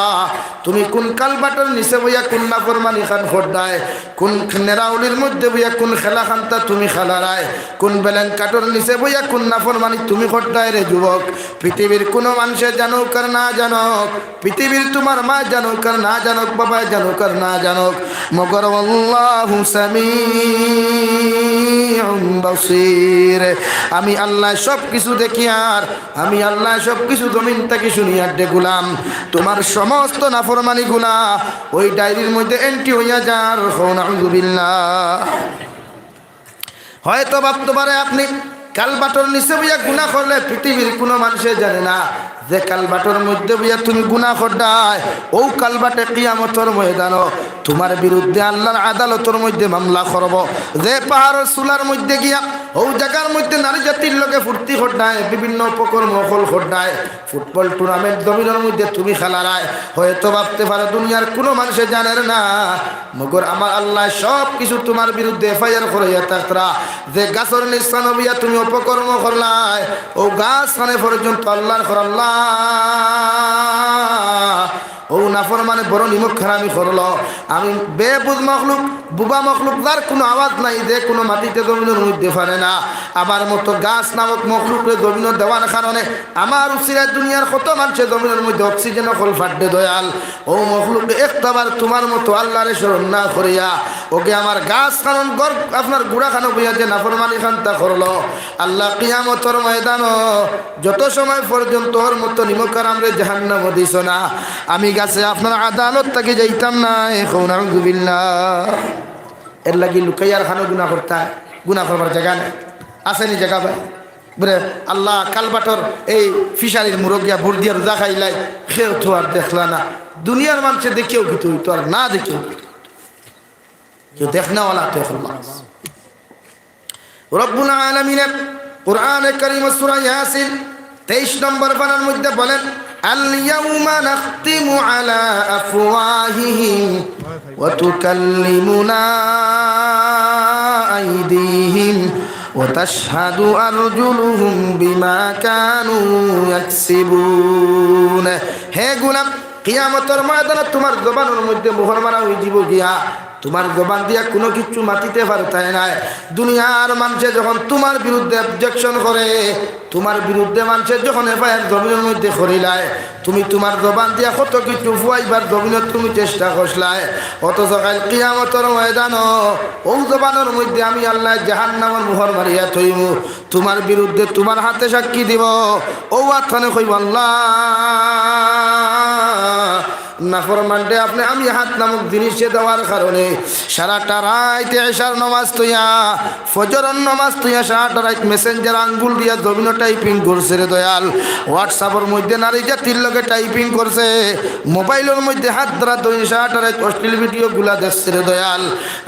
তুমি কোন কালবাটার নিচে বইয়া কোন নাফরমানি খান খোদ্দায়, কোন নেরাউলির মধ্যে বইয়া কোন খেলা খানতা তুমি খেলারায়, কোন বেলেন কাটর নিচে বইয়া কোন নাফরমানি তুমি খোদ্দায় রে যুবক। পৃথিবীর কোনো মানুষে জানুক আর না জানুক, পৃথিবীর তোমার মা জানুক আর না জানুক, বাবা জানুক আর না জানুক, মগর আল্লাহু সামিউন বাসীর, আমি আল্লাহ সব কিছু দেখি আর আমি আল্লাহ সব কিছু জমিন থেকে শুনি আর দেখলাম। তোমার সমস্ত নাফরমানি গুলা ওই ডায়েরির মধ্যে এন্ট্রি হইয়া যার। নাউযুবিল্লাহ। হয়তো ভাবতে পারে আপনি কালবাটর নিচে বইয়া গুনাহ করলে পৃথিবীর কোনো মানুষে জানে না, যে কালবাটের মধ্যে বইয়া তুমি গুনাহ করদায়, ও কালবাটে কিয়ামতের ময়দান তোমার বিরুদ্ধে আল্লাহর আদালতের মধ্যে মামলা করব। যে পাহাড়ের চুলার মধ্যে গিয়া ও জায়গার মধ্যে নারী জাতির লোকে ফুর্তি করদায়, বিভিন্ন উপকর্ম ফল করদায়, ফুটবল টুর্নামেন্ট জমিনের মধ্যে তুমি খেলারায়, হয়তো ভাবতে পারো দুনিয়ার কোনো মানুষে জানেন না, মগর আমার আল্লাহ সব কিছু তোমার বিরুদ্ধে এফআইআর করাইয়া তাকরা। যে গাছের নিস্তান হইয়া তুমি অপকর্ম করলাই, ও গাছ খানে পর্যন্ত আল্লাহর কর আল্লাহ ও নাফরমানে বড় নিমক খারামি করলো। আমি বেবুজ মখলুক, বুবা মখলুক, যার কোনো আওয়াজ নাই, যে কোনো মাটিতে জমিনের মধ্যে পারে না, আমার মতো গাছ নামক মখলুকরে জমিন দেওয়ার কারণে আমার উচিরায় দুনিয়ার কত মানুষের জমিনের মধ্যে অক্সিজেন কল ফাটবে দয়াল। ও মখলুক একটাবার তোমার মতো আল্লাহরে স্মরণ না করিয়া ওকে আমার গাছ কারণ গর্ব আপনার গুড়া খানো বইয়া যে নাফরমানি খান্তা করলো, আল্লাহ কিয়ামতের ময়দান যত সময় পর্যন্ত ওর মতো নিমক হারামরে জাহান্নাম দিছ না, আমি গাছে আপনার আদালত তাকে যাইতাম না। এখন আলহামদুলিল্লাহ এর লাগি লুকাইয়ার খানো গুণা করতে, গুণা করবার জায়গা নেই, আসেনি জায়গা ভাই বলে আল্লাহ কালবাটর এই ফিশারির মুরগিয়া ভোট দিয়া রোজা খাইলাই, কেউ তো আর দেখলা না, দুনিয়ার মানুষে দেখেও কিন্তু তো আর না দেখেও কেউ দেখনাওয়ালা তো এখন মানুষ। রব্বুল আলামিনের কুরআনে কারীম সূরা ইয়াসিন 23 নম্বর পারার মধ্যে বলেন, اليوم نختم على أفواههم وتكلمنا أيديهم وتشهد أرجلهم بما كانوا يكسبون। হে গোলাম, কিয়ামতের ময়দানে তোমার জবানের মধ্যে মোহর মারা হয়ে যাব গিয়া, তোমার জবান দিয়া কোনো কিছু মাটিতে পারতায় নাই। দুনিয়ার মানুষে যখন তোমার বিরুদ্ধে অবজেকশন করে, তোমার বিরুদ্ধে মানুষের যখন এফআইআর জমিনের মধ্যে করিলায়, তুমি তোমার জবান দিয়া কত কিছু ফুয়াইবার জমিনত তুমি চেষ্টা করলাই, অথচ কাল কিয়ামতের ময়দান ও জবানের মধ্যে আমি আল্লাহ জাহান্নামের মোহর মারিয়া থইব, তোমার বিরুদ্ধে তোমার হাতে সাক্ষী দিব। ও আথানে কইব আল্লাহ নাফরমানটে আপনি আমি হাত নামক জিনিসে দেওয়ার কারণে সারাটা রাত এশার নামাজ তুইয়া ফজরের নামাজ তুইয়া সারাটা রাত মেসেঞ্জার আঙ্গুল দিয়া জমিন টাইপিং করছে রে দয়াল, হোয়াটসঅ্যাপের মধ্যে নারী জাতির লোকে টাইপিং করছে, মোবাইলের মধ্যে হাত ধরা তুই সারাটা রাত অশ্লীল ভিডিওগুলা দেখছে রে দয়াল।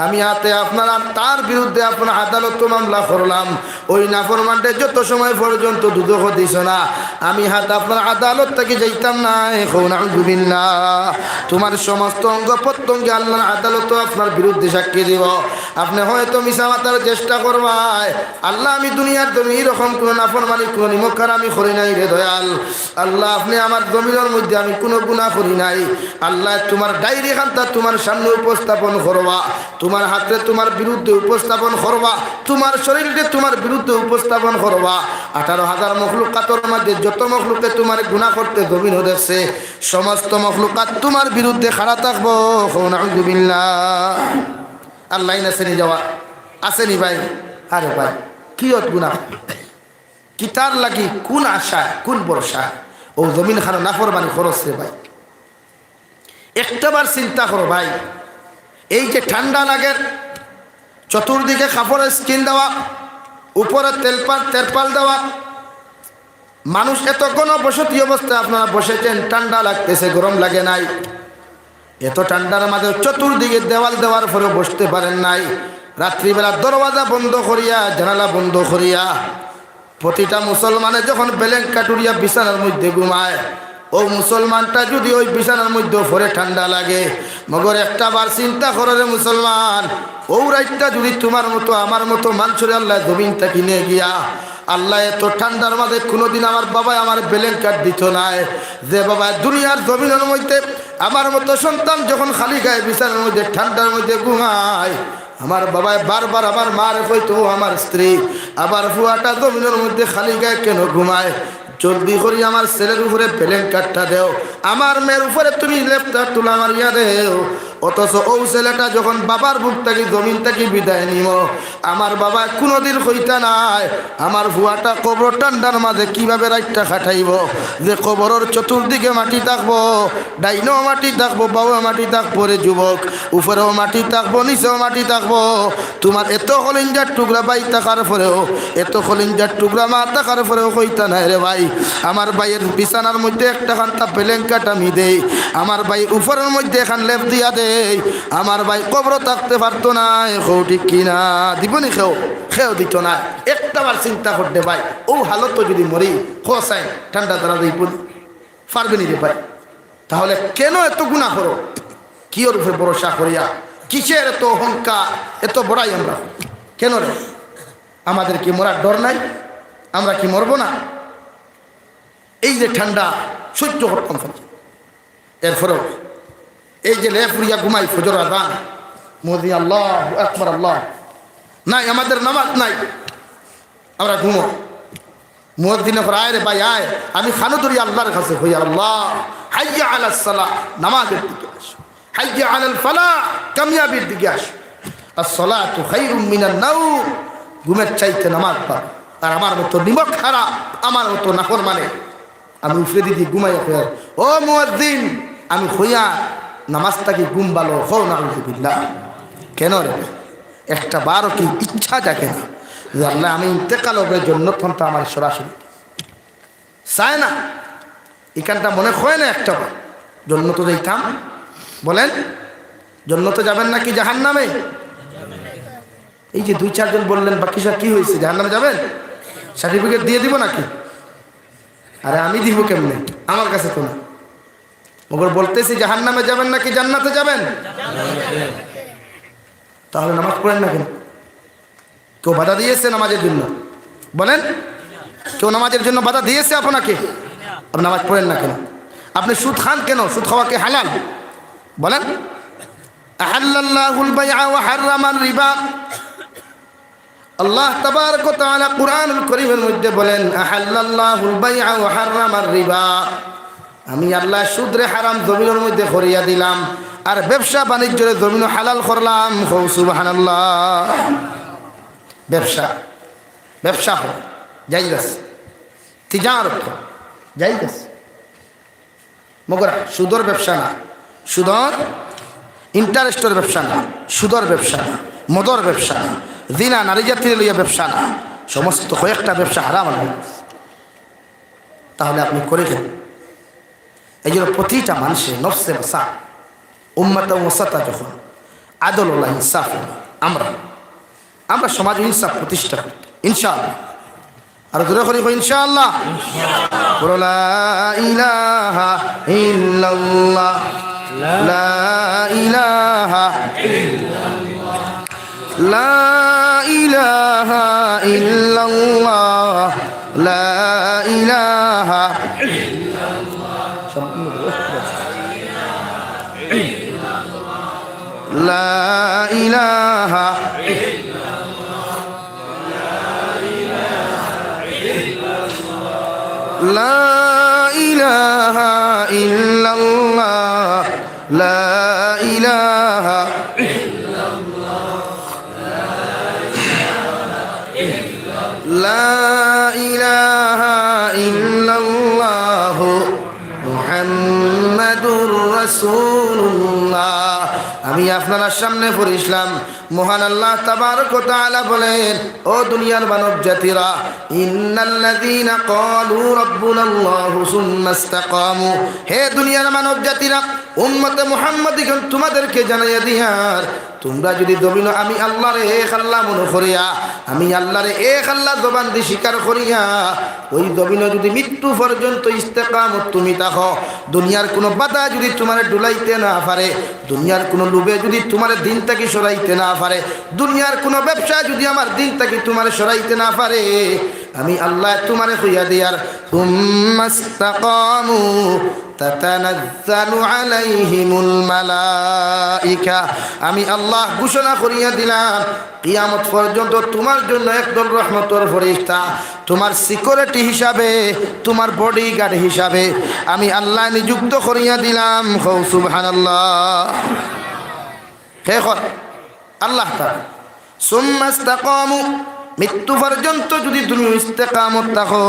আমি হাতে আপনার তার বিরুদ্ধে আপনার আদালত মামলা করলাম, ওই নাফরমানটে যত সময় পর্যন্ত দুদক দিছ না, আমি হাত আপনার আদালত থেকে যাইতাম না। এখন আলহামদুলিল্লাহ তোমার সমস্ত অঙ্গ প্রত্যঙ্গে আল্লাহর আদালত আপনার বিরুদ্ধে সাক্ষী দিব। আপনি হয়তো মিছা মাতার চেষ্টা করবাই, আল্লাহ আমি দুনিয়ার জমি এরকম কোনো নাফরমানি কোনো নিমখার আমি করি নাই রে দয়াল। আল্লাহ আপনি আমার জমিনের মধ্যে আমি কোনো গুনাহ করি নাই। আল্লাহ তোমার ডায়েরি খানটা তোমার সামনে উপস্থাপন করবা, তোমার হাতে তোমার বিরুদ্ধে উপস্থাপন করবা, তোমার শরীরকে তোমার বিরুদ্ধে উপস্থাপন করবা। 18,000 মখলুকাতের মধ্যে যত মখলুকে তোমার গুনাহ করতে জমিন হতেছে, সমস্ত মখলুকাত তোমার বিরুদ্ধে খাড়া থাকবো। আলহামদুলিল্লাহ আল্লাহ আসেনি যাওয়া আসেনি ভাই। আরে ভাই কি গুনাহ কি তার লাগি, কোন আশায় কোন ভরসায় ও জমিন খানো নাফরমানি খরচ রে ভাই। একটাবার চিন্তা করো ভাই, এই যে ঠান্ডা লাগে, চতুর্দিকে কাপড়ের স্কিন দেওয়া, উপরে তেরপাল দেওয়া, মানুষ এত গণবসতি অবস্থায় আপনারা বসেছেন, ঠান্ডা লাগতেছে, গরম লাগে নাই, এত ঠান্ডার মাঝে চতুর্দিকে দেওয়াল দেওয়ার পরে বসতে পারেন নাই। রাত্রিবেলা দরওয়াজা বন্ধ করিয়া জানালা বন্ধ করিয়া প্রতিটা মুসলমানে যখন বেলেঙ্ক কাটুরিয়া বিছানার মধ্যে ঘুমায়, ও মুসলমানটা যদি ওই বিছানার মধ্যে ভরে ঠান্ডা লাগে, মগর একটা বার চিন্তা করে রে মুসলমান, ও রাইটটা যদি তোমার মতো আমার মতো মানুষের আল্লাহ জমিনটা কিনে গিয়া, আল্লাহ এত ঠান্ডার মাঝে কোনোদিন আমার বাবা আমার বেলেঙ্কার দিত নাই, যে বাবা দুনিয়ার জমিনের মধ্যে আমার মতো সন্তান যখন খালি গায়ে বিছানার মধ্যে ঠান্ডার মধ্যে ঘুমায়, আমার বাবায় বারবার আমার মার কইতো, আমার স্ত্রী আবার ফুয়াটা জমিনের মধ্যে খালি গায়ে কেন ঘুমায়, জলদি করি আমার ছেলের উপরে বেলেঙ্কারটা দেও, আমার মেয়ের উপরে তুমি লেপটা তুলা মারিয়া দেও। অথচ ও ছেলেটা যখন বাবার বুক থেকে জমিন থেকে বিদায় নিব, আমার বাবা কোনোদিন হইতা নাই আমার ভুয়াটা কবর টান্ডার মাঝে কিভাবে রাইটটা খাটাইব, যে কবরের চতুর্দিকে মাটি থাকবো, ডাইনেও মাটি থাকবো, বাউও মাটি থাকবো রে যুবক, উপরেও মাটি থাকবো, নিচেও মাটি থাকবো। তোমার এত কলিঞ্জার টুকরা বাই থাকার পরেও, এত কলিঞ্জার টুকরা মা থাকার পরেও হইতা নাই রে ভাই। আমার ভাইয়ের বিছানার মধ্যে একটা খান্তা পেলেঙ্কাট আমি দেই, আমার ভাই উপরের মধ্যে এখান লেপ দিয়া দেই, আমার ভাই কবর থাকতে পারতো না। কেউ ঠিক কিনা? দিবনি খেও? খেও দিত না। একটা বার চিন্তা করতে ভাই, ও হালত যদি মরি খোসাই ঠান্ডা তারা দিই পারবে নি রে ভাই। তাহলে কেন এত গুনাহ করো? কি ওর উপরে ভরসা করিয়া? কিসের এত অহংকার, এত বড়াই আমরা কেন রে? আমাদের কি মরার ডর নাই? আমরা কি মরবো না? এই যে ঠান্ডা সহ্য করতাম, এরপরেও এই যে লেফুরিয়া ঘুমাই ফজর আযান মোদি আল্লাহ আকবার আল্লাহ নাই, আমাদের নামাজ নাই, আমরা ঘুমো। মুয়াজ্জিন করে আয় রে ভাই আয়, আমি খানো ধরি আল্লাহর কাছে হই, আল্লাহ হাইয়া আলাস সালাহ, নামাজের দিকে আসো, হাইয়া আলাল ফালাহ, কামিয়াবির দিকে আসো। আস-সালাতু খায়রুম মিনান নাওম, ঘুমের চাইতে নামাজ পড়। আর আমার মতো নিমক খারাপ, আমার মতো নাফরমানে আমি উফরে দিদি ঘুমাই। ও মুয়াজ্জিন, আমি হইয়া নামাজটাকে ঘুম ভালো হও না? আলহামদুলিল্লাহ। কেন রে? একটা বারও কি ইচ্ছা জাগে না যে আল্লাহ আমি ইন্তেকাল হবে জন্য তো আমার সরাসরি চায় না? এখানটা মনে হয় না একটা জন্য তো যাইতাম? বলেন জন্য তো যাবেন নাকি জাহান্নামে? এই যে দুই চারজন বললেন বাকি সব কি হয়েছে, জাহান্নামে যাবেন? সার্টিফিকেট দিয়ে দিব নাকি? আরে আমি দিব কেমনে? আমার কাছে তো না। মগর বলতেছি জাহান্নামে যাবেন নাকি জান্নাতে যাবেন? তাহলে নামাজ পড়েন না কেন? কেউ বাধা দিয়েছে নামাজের জন্য? বলেন কেউ নামাজের জন্য বাধা দিয়েছে আপনাকে? আপনি নামাজ পড়েন না কেন? আপনি সুদ খান কেন? সুদ খাওয়াকে হালাল? বলেন আহাল্লাল্লাহুল বাইআ ওয়া হাররামান রিবা। আল্লাহ তাবারক ওয়া তাআলা কুরআনুল কারীমের মধ্যে বলেন আহাল্লাল্লাহুল বাইআ ওয়া হাররামার রিবা, আমি আল্লাহ সুদরে হারাম জমিনের মধ্যে করিয়া দিলাম, আর ব্যবসা বাণিজ্যের জমিন হালাল করলাম। সুবহানাল্লাহ। ব্যবসা ব্যবসা হোক জায়েজ আছে, তিজারত জায়েজ আছে, মগর সুদর ব্যবসা না, সুদর ইন্টারেস্টের ব্যবসা না, সুদর ব্যবসা না, মদর ব্যবসা না, জিনা নারী জাতির লইয়া ব্যবসা না, সমস্ত কয়েকটা ব্যবসা হারাম। তাহলে আপনি করে দেন। এই জন্য প্রতিটা মানুষের নফসে বসা উম্মাতা ওয়াসাতা, যখন আদল ওয়ালা ইনসাফ, আমরা সমাজ ইনসাফ প্রতিষ্ঠা করি ইনশাআল্লাহ। আর দূরে করি ইনশাআল্লাহ। লা ইলাহা ইল্লাল্লাহ, লা ইলাহা ইল্লাল্লাহ, লা ইলাহা ইল্লাল্লাহ, লা ইলাহা লা ইলাহা লা ইলাহা ইল্লাল্লাহ, লা ইলাহা লা ইলাহা ইল্লাল্লাহ মুহাম্মাদুর রাসূলুল্লাহ। আমি আপনার সামনে পড়িলাম মহান আল্লাহ তাবারক ওয়া তাআলা বলেন, ও দুনিয়ার মানব জাতিরা, ইন্নাল্লাযীনা ক্বালু রাব্বুনাল্লাহু সুম্মা ইসতাকামু, হে দুনিয়ার মানব জাতিরা, উম্মতে মুহাম্মাদিগণ তোমাদেরকে জানাইয়া দিয়ার, তোমরা যদি জমিন আমি আল্লাহরে এক আল্লাহ মনে করিয়া, আমি আল্লাহরে এক আল্লাহ জবান দিয়ে স্বীকার করিয়া ওই জমিন যদি মৃত্যু পর্যন্ত ইস্তেকামত তুমি থাকো, দুনিয়ার কোনো বাধা যদি তোমার ডুলাইতে না পারে, দুনিয়ার কোনো লোভে যদি তোমার দিন থেকে সরাইতে না পারে, দুনিয়ার কোনো ব্যবসা যদি আমার দিন থেকে তোমার সরাইতে না পারে, আমি আল্লাহ তোমারে কইয়া দিয়ার সুম্মাস্তাকামু তাতানাজ্জালু আলাইহিমুল মালাইকা, আমি আল্লাহ ঘোষণা করিয়া দিলাম কিয়ামত পর্যন্ত তোমার জন্য একদল রহমতের ফেরেশতা, তোমার সিকিউরিটি হিসাবে, তোমার বডিগার্ড হিসাবে আমি আল্লাহ নিযুক্ত করিয়া দিলাম। সুবহানাল্লাহ। হে কর আল্লাহ তাআলা সুম্মা ইসতাকামু মৃত্যু পর্যন্ত যদি তুমি ইস্তেকামত থাকো,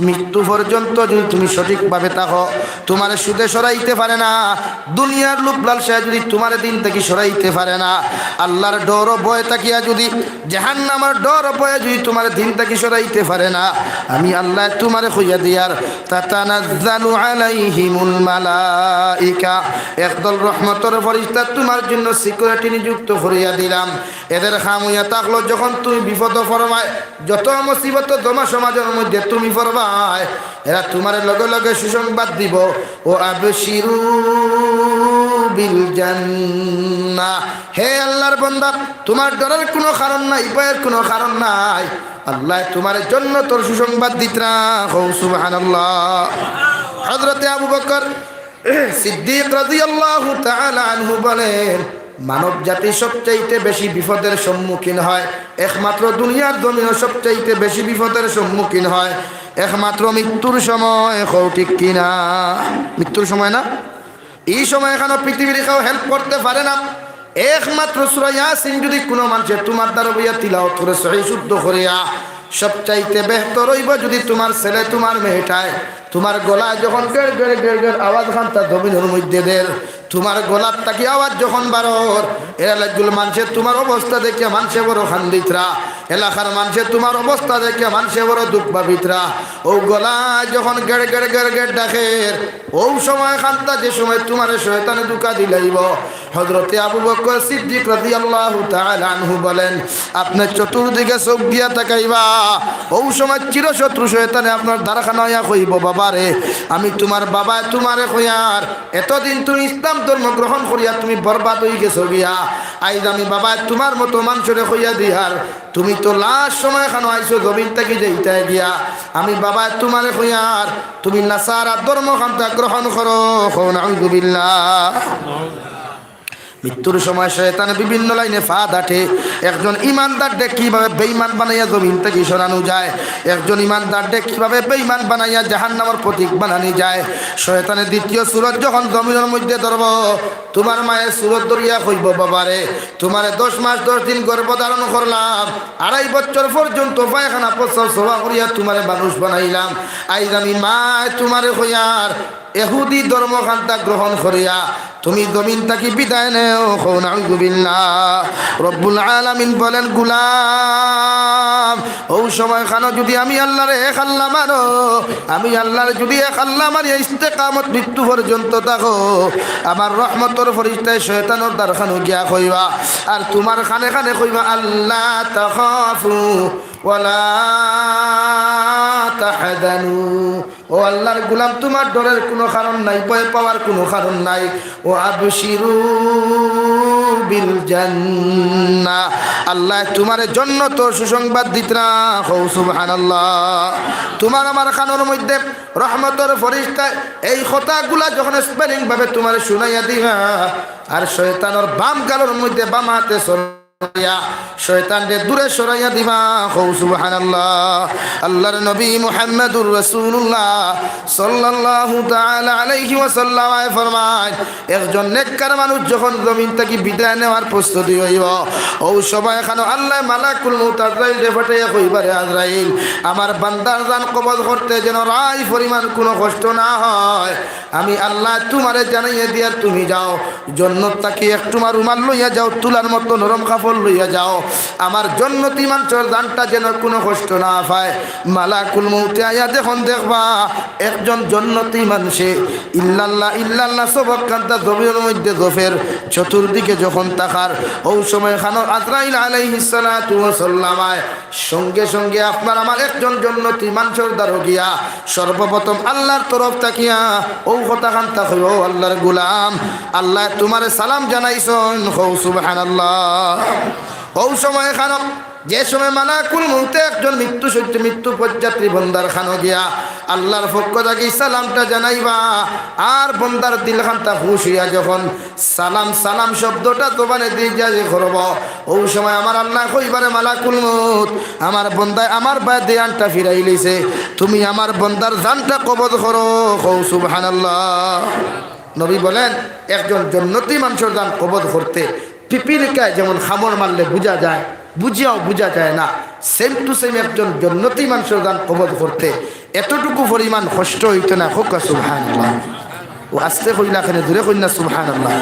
মৃত্যু পর্যন্ত যদি তুমি সঠিকভাবে থাকো, তোমার সুদে সরাইতে পারে না, দুনিয়ার লোভ লালসা যদি তোমার দিন থেকে সরাইতে পারে না, আল্লাহর ডর ভয় তাকিয়া যদি জাহান্নামের ডর ভয় যদি তোমার দিন থেকে সরাইতে পারে না, আমি আল্লাহ তোমারে কইয়া দিয়ার তাতানাজ্জালু আলাইহিমুল মালাইকা, একদল রহমতের ফেরেশতা তোমার জন্য সিকিউরিটি নিযুক্ত করিয়া দিলাম। এদের খাম হইয়া থাকলো যখন তুমি বিপদ ফরমায়, যত মুসিবত জমা সমাজের মধ্যে তুমি ফরমায়, এরা তোমার লগে লগে সুসংবাদ দিব, ও আবশিরু বিল জান্নাহ, হে আল্লাহর বান্দা তোমার ডরের কোনো কারণ নাই, ভয়ের কোনো কারণ নাই, আল্লাহ তোমার জন্য তোর সুসংবাদ দিতরা। সুবহানাল্লাহ। হযরতে আবু বকর সিদ্দিক রাদিয়াল্লাহু তাআলা আনহু বলেন, মানব জাতি সবচাইতে বেশি বিপদের সম্মুখীন হয় একমাত্র দুনিয়ার জমিনে, সবচাইতে বেশি বিপদের সম্মুখীন হয় একমাত্র মৃত্যুর সময়। ঠিক কিনা? মৃত্যুর সময় না? এই সময় এখানে পৃথিবীর কেউ হেল্প করতে পারে না, একমাত্র সূরা ইয়াসিন যদি কোনো মানুষের তোমার দ্বারা বইয়া তিলাওয়াত করে সহি শুদ্ধ করিয়া, সবচাইতে বেহতর হইব যদি তোমার ছেলে তোমার মেয়েটায় তোমার গলা যখন গেড় গেড় গেড় গেড় আওয়াজ খান্তা জমিনের মধ্যে দের, তোমার গলার তাকি আওয়াজ যখন বারোর, এলাকাগুলো মানুষের তোমার অবস্থা দেখে মানুষে বড় খান্দিতরা, এলাকার মানুষের তোমার অবস্থা দেখে মানুষে বড় দুঃখ পাবিতরা। ও গলা যখন গেড় গেড় গেড় গেড় ডাকের, ও সময় খান্তা যে সময় তোমার শয়তানে দুকা দিলাইব। হযরতে আবু বকর সিদ্দিক রাদিয়াল্লাহু তাআলা আনহু বলেন, আপনি চতুর্দিকে চোখ দিয়া তাকাইবা, ও সময় চিরশত্রু শয়তানে আপনার দ্বারখানায় কইব, বাবারে আমি তোমার বাবা তোমারে কইয়ার এতদিন তুমি ইসলাম ধর্ম গ্রহণ করিয়া তুমি বরবাদ হয়ে গেছো গিয়া, আইজ আমি বাবা তোমার মতো মানুষরে কইয়া দিয়ার তুমি তো লাস্ট সময় এখানে আইসো জমিন থেকে যেইটাই গিয়া, আমি বাবা তোমারে কইয়ার তুমি নাসারা ধর্ম খান্তা গ্রহণ করো। নাউযুবিল্লাহ। মৃত্যুর সময় শয়তান বিভিন্ন লাইনে ফাঁদ আঠে। একজন ইমানদারকে কিভাবে বেঈমান বানাইয়া জমিন থেকে সরানো যায়, একজন ইমানদারকে কিভাবে বেঈমান বানাইয়া জাহান্নামের প্রতীক বানানো যায়। শয়তানের দ্বিতীয় সুরত যখন জমিনের মধ্যে ধরব, তোমার মায়ের সুরত ধরিয়া কইব, বাবারে তোমারে 10 মাস 10 দিন গর্ভধারণ করলাম, 2.5 বছর পর্যন্ত পায়খানা প্রস্রাব সভা করিয়া তোমারে মানুষ বানাইলাম, আইজ আমি মা তোমারে কইয়ার ইহুদি ধর্মখান্তা গ্রহণ করিয়া তুমি জমিন তাকি বিদায় নেও। নাউযুবিল্লাহ। রব্বুল আলামিন বলেন, গুলাম ও সময় খানো যদি আমি আল্লাহরে এক আল্লাহ মানো, আমি আল্লাহরে যদি এক আল্লাহ মানি ইস্তেকামত মৃত্যু পর্যন্ত থাকো, আমার রহমতের ফেরেশতায় শয়তানের দ্বারখানো গিয়া কইবা, আর তোমার খানে খানে কইবা আল্লাহ তাখাফু ওয়ালা তাহজানু, ও আল্লাহর গোলাম তোমার ডরের কোনো কারণ নাই, ভয় পাওয়ার কোনো কারণ নাই। ও আবশিরু বিল জান্নাহ, আল্লাহ তোমার জন্য তো সুসংবাদ দিতরা। সুবহানাল্লাহ। তোমার আমার কানের মধ্যে রহমতের ফেরেশতা এই কথাগুলা যখন স্পেলিং ভাবে তোমার শুনাইয়া দিবা, আর শয়তানের বাম গালের মধ্যে বাম হাতে শয়তানকে দূরে সরাইয়া দিবা। সুবহানাল্লাহ। আল্লাহর নবী মুহাম্মদুর রাসূলুল্লাহ সাল্লাল্লাহু তাআলা আলাইহি ওয়াসাল্লাম ফরমায়, একজন নেককার মানুষ যখন জমিন থেকে বিদায় নেওয়ার প্রস্তুতি হইব, ও সময় এখানে আল্লাহ মালাকুল মউত আজরাইলকে পাঠাইয়া কইবারে, আজরাইল আমার বান্দার জান কবজ করতে যেন রাই পরিমাণ কোনো কষ্ট না হয়, আমি আল্লাহ তোমারে জানাইয়া দিয়ার তুমি যাও জান্নাত থেকে একটু রুমাল লইয়া যাও, তুলার মতো নরম কাপড় লইয়া যাও, আমার জান্নাতি মানুষের জানটা যেন কোনো কষ্ট না পায়। মালাকুল মউত আয়া যখন দেখবা একজন জান্নাতি মানুষে ইল্লাল্লাহ ইল্লাল্লাহ সবক কান্তা জমিনের মধ্যে গফের চতুর্দিকে যখন তাকার, ও সময় খানো আজরাইল আলাইহিস সালাতু ওয়াস সালাম সঙ্গে সঙ্গে আপনার আমার একজন জান্নাতি মানুষের দ্বারা গিয়া সর্বপ্রথম আল্লাহর তরফ তাকিয়া ও কথা কান্তা কইব, ও আল্লাহর গোলাম আল্লাহ তোমারে সালাম জানাইছেন। সুবহানাল্লাহ। ও সময় খানো যে সময় মালাকুল মউত একজন মৃত্যু পথযাত্রী বন্দার খানো গিয়া আল্লাহর পক্ষ থেকে সালামটা জানাইবা, আর বন্দার দিল খানটা খুশ হইয়া যখন সালাম সালাম শব্দটা তোবানে দিয়ে করব, ও সময় আমার আল্লাহ কইবারে, মালাকুল মউত আমার বন্দায় আমার বায় দেয়ানটা ফিরাই লইছে, তুমি আমার বন্দার জানটা কবজ করো। সুবহানাল্লাহ। নবী বলেন, একজন জান্নাতি মানুষের জান কবজ করতে পিপিলিকায় যেমন খামর মারলে বোঝা যায়, বুঝিয়াও বোঝা যায় না, সেম টু সেম একজন জান্নাতি মানুষের দান কবজ করতে এতটুকু পরিমাণ কষ্ট হইতো না। হোক সুবহানাল্লাহ। ও আস্তে কইলা এখানে দূরে কইনা সুবহানাল্লাহ।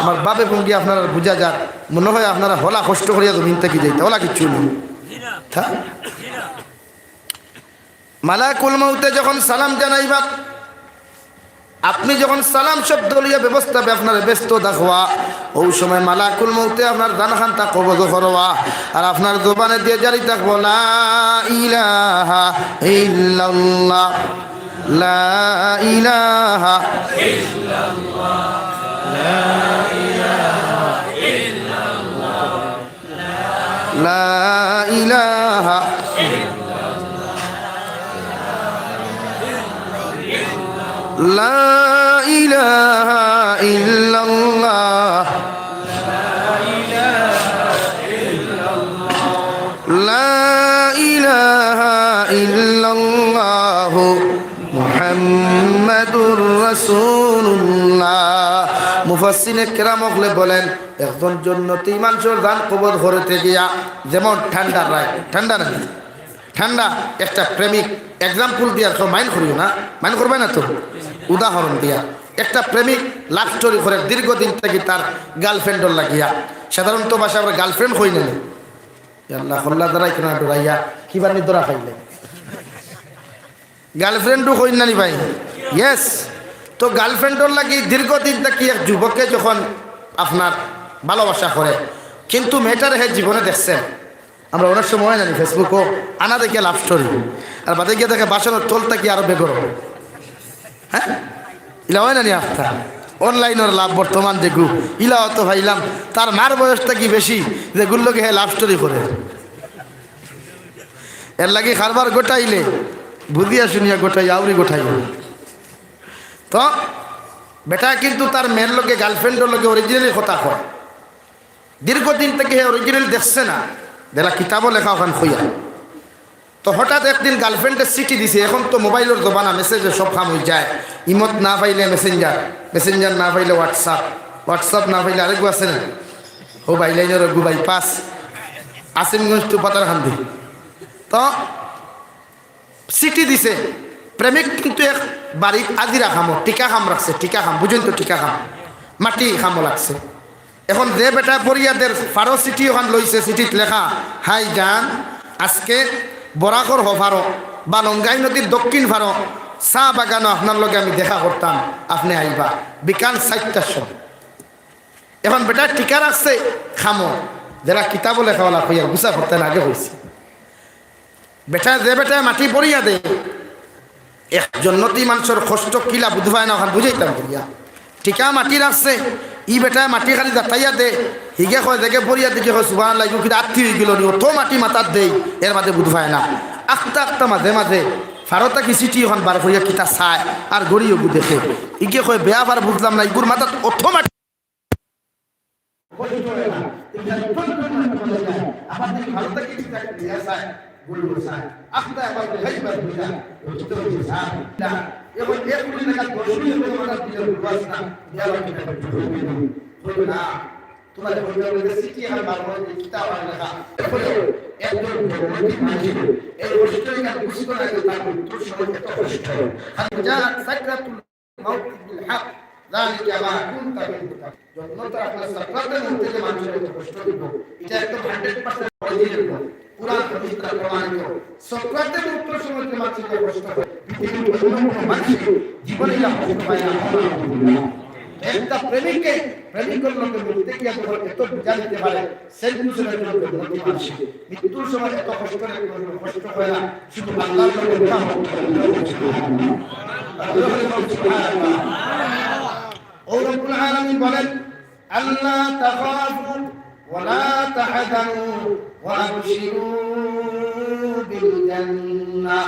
আমার বাপে ভঙ্গি আপনারা বোঝা যার মনে হয় আপনারা হলা কষ্ট করিয়া জমিন থেকে যাইতে, হলা কিচ্ছু নেই। মালাকুল মউতে যখন সালাম জানাইবা, আপনি যখন সালাম শব্দ লইয়া ব্যবস্থা আপনার ব্যস্ত দেখবা, ওই সময় মালাকুল মউতে আপনার দানখানটা কবজ করবা আর আপনার জবানে দিয়ে জারি থাকবো লা ইলাহা ইল্লাল্লাহ, লা ইলাহা ইল্লাল্লাহ, লা ইলাহা ইল্লাল্লাহ, লা ইলাহা লা ইলাহা ইল্লাল্লাহ, লা ইলাহা ইল্লাল্লাহ মুহাম্মাদুর রাসূলুল্লাহ। মুফাসসিরে কেরাম হলে বলেন একজন জান্নাতি মানুষের দান কবজ করতে গিয়া যেমন ঠান্ডা রায়, ঠান্ডা না ঠান্ডা, একটা প্রেমিক এক্সাম্পল দিয়া তো মাইন্ড করিও না, মাইন্ড করবে না তো, উদাহরণ দিয়া একটা প্রেমিক লাভ স্টোরি করে দীর্ঘদিন থেকে তার গার্লফ্রেন্ডর লাগিয়া, সাধারণত ভাষা আমরা গার্লফ্রেন্ড হই না, আল্লাহ হল্লা দ্বারাই কেন ডরাইয়া কি বানি ধরা খাইলে গার্লফ্রেন্ডও হই না নি ভাই। ইয়েস, তো গার্লফ্রেন্ডর লাগি দীর্ঘদিন থেকে এক যুবককে যখন আপনার ভালোবাসা করে, কিন্তু মেয়েটার হে জীবনে দেখছেন, আমরা অনেক সময় জানি ফেসবুকও আনা দেখে লাভ স্টোরি, আর বাদে গিয়ে দেখে বাসনের তোলটা কি আরো বেগর, হ্যাঁ ইলা হয় না নি আস্থা অনলাইনের লাভ বর্তমান যে গ্রুপ ইলা অত ভাইলাম তার মার বয়সটা কি বেশি যে গুলোকে হে লাভ স্টোরি করে, এর লাগে খারবার গোটাইলে বুঝিয়া শুনিয়া গোটাই আউরি গোটাই। তো বেটা কিন্তু তার মেয়ের লোকে গার্লফ্রেন্ডের লোকে অরিজিনালি কথা কয়, দীর্ঘদিন থেকে অরিজিনাল দেখছে না, বেলা কিতাবও লেখা ওখান খুইয়া। তো হঠাৎ একদিন গার্লফ্রেন্ডের চিঠি দিছে, এখন তো মোবাইলের জমানা, মেসেজে সব কাম হয়ে যায়, ইমত না পাইলে মেসেঞ্জার, মেসেঞ্জার না পাইলে হোয়াটসঅ্যাপ, হোয়াটসঅ্যাপ না পাইলে আরেকগু আছে না ও বাইলাইনের গুবাই পাস আসিমগঞ্জ টু পাতারখান্দি। তো চিঠি দিছে, প্রেমিক কিন্তু এক বাড়ির আজিরা খামো টিকা খাম রাখছে, টিকা খাম বুঝুন তো, টিকা খাম মাটি খামো লাগছে। এখন যে বেটা পরিয়াদের ফারো চিঠি ওখান লইছে, চিঠিত লেখা হাই জান আজকে বরাকর হফারো বা লঙ্গাই নদীর দক্ষিণ ফারো চা বাগানো আপনার লগে আমি দেখা করতাম, আপনি আইবা বিকাল 4টার সময়। এখন বেটা টিকা রাখছে খামো, যারা কিতাবও লেখাওয়ালা হইয়া গুছা করতেন আগে হয়েছে। বেটা যে বেটা মাটি পড়িয়া দে, এক জন্নতি মানুষের কষ্ট কিলা বুঝবায় না, ওখান বুঝাইতাম করিয়া টিকা মাটি রাখছে, ই বেটা মাটি খালি যাতাইয়া দে, হিগে কয় দেখে পড়িয়া দিকে হয় সুবাহ লাগবে, কিন্তু আত্মি হয়ে গেল নি তো মাটি মাতার দেই, এর মাঝে বুঝবায় না। আখতা আখতা মাঝে মাঝে ফারতা কি চিঠি ওখান বার করিয়া কিতা চায় আর গড়িও দেখে, ইগে কয় বেয়া বার বুঝলাম না, ইগুর মাথাত অথ মাটি তোমার সিটি আর বারবার কিতাব আর লেখা একজন এই অস্ট্রেলিয়া ঘোষিত লাগে তার মৃত্যুর সময় এত কষ্ট আর যা সাকরাতুল মাউত বিল হক যালিকা মা কুনতা বিল যন্নত আপনার সাকরাতের মধ্যে যে মানুষের এত কষ্ট দিব, এটা একদম 100% অরিজিনাল পুরাণ হাদিসে প্রমাণিত। সাকরাতের মৃত্যুর সময় যে মানুষের কষ্ট হয় পৃথিবীর অন্য কোনো মানুষ জীবনে না কষ্ট পায় না। একটা প্রেমিককে প্রেমিকের লোকে মৃত্যু কি এত বুঝা দিতে পারে, সেই বিষয়ের জন্য মৃত্যুর সময় এত কষ্ট কষ্ট হয় না, শুধু আল্লাহর লোকে ও রব্বুল আলামিন বলেন আল্লাহ তাখাফু ওয়া লা তাহজানু ওয়া আবশিরু বিল জান্নাহ।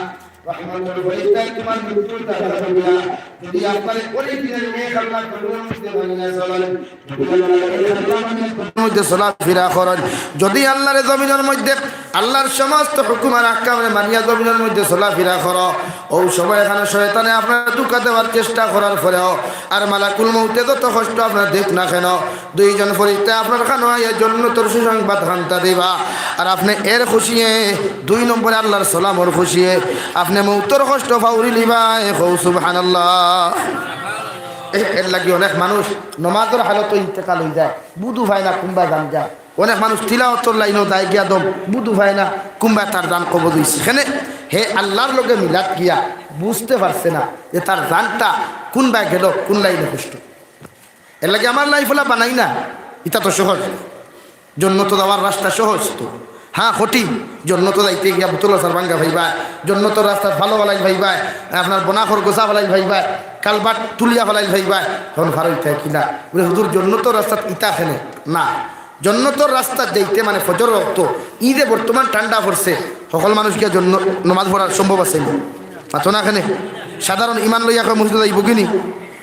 রহমতুল ওয়াইতাই তোমার মৃত্যুর দ্বারা হইয়া যদি আপনার ওই দিনের মেয়ে আল্লাহ কবুল করতে বলেন চলেন মধ্যে চলাফেরা করেন, যদি আল্লাহর জমিনের মধ্যে আল্লাহর সমস্ত হুকুম আর আহকামে মানিয়া জমিনের মধ্যে চলাফেরা করো, ওই সময় এখানে শয়তানে আপনার ধোঁকা দেওয়ার চেষ্টা করার পরেও আর মালাকুল মউতে যত কষ্ট আপনার দেখ না কেন, দুইজন ফরিস্তা আপনার খানো আইয়া জান্নাতের সুসংবাদ হান্তা দিবা। আর আপনি এর খুশিয়ে 2 নম্বরে আল্লাহর সালামর খুশিয়ে আপনি মউতর কষ্ট ফাউরি লিবা। সুবহানাল্লাহ। এর লাগি অনেক মানুষ নমাজের হালত ইন্তেকাল হয়ে যায়, বুধু ভাই না কুম্বা জান যায়। অনেক মানুষ তিলাওয়াতর লাইনও দায় গিয়া দম বুধু ভাই না কুম্বা তার দান কবজ হইছে। এখানে হে আল্লাহর লগে মিলাদ গিয়া বুঝতে পারছে না যে তার দানটা কোন বাই গেল, কোন লাইনে কষ্ট। এর লাগে আমার লাইফ হলা বানাই না, এটা তো সহজ। জন্নত যাওয়ার রাস্তা সহজ তো, হ্যাঁ কঠিন। জন্নত যাইতে গিয়া বোতলা সার ভাঙ্গা ভাইবা, জন্নত রাস্তার ভালো ভালাই ভাইবা, আপনার বনাখর গোসা ভালাই ভাইবা, কালবাট তুলিয়া ভালাই ভাইবা। তখন ভারত থাকে কিনা বলে হুজুর জন্নত রাস্তা ইটা খেনে না। জন্নতর রাস্তা যাইতে মানে ফজর রক্ত ঈদে বর্তমান ঠান্ডা পড়ছে, সকল মানুষকে জন্য নমাজ পড়ার সম্ভব আছে মাথো না এখানে। সাধারণ ইমান লইয়া মসজিদে যাইব কিনি,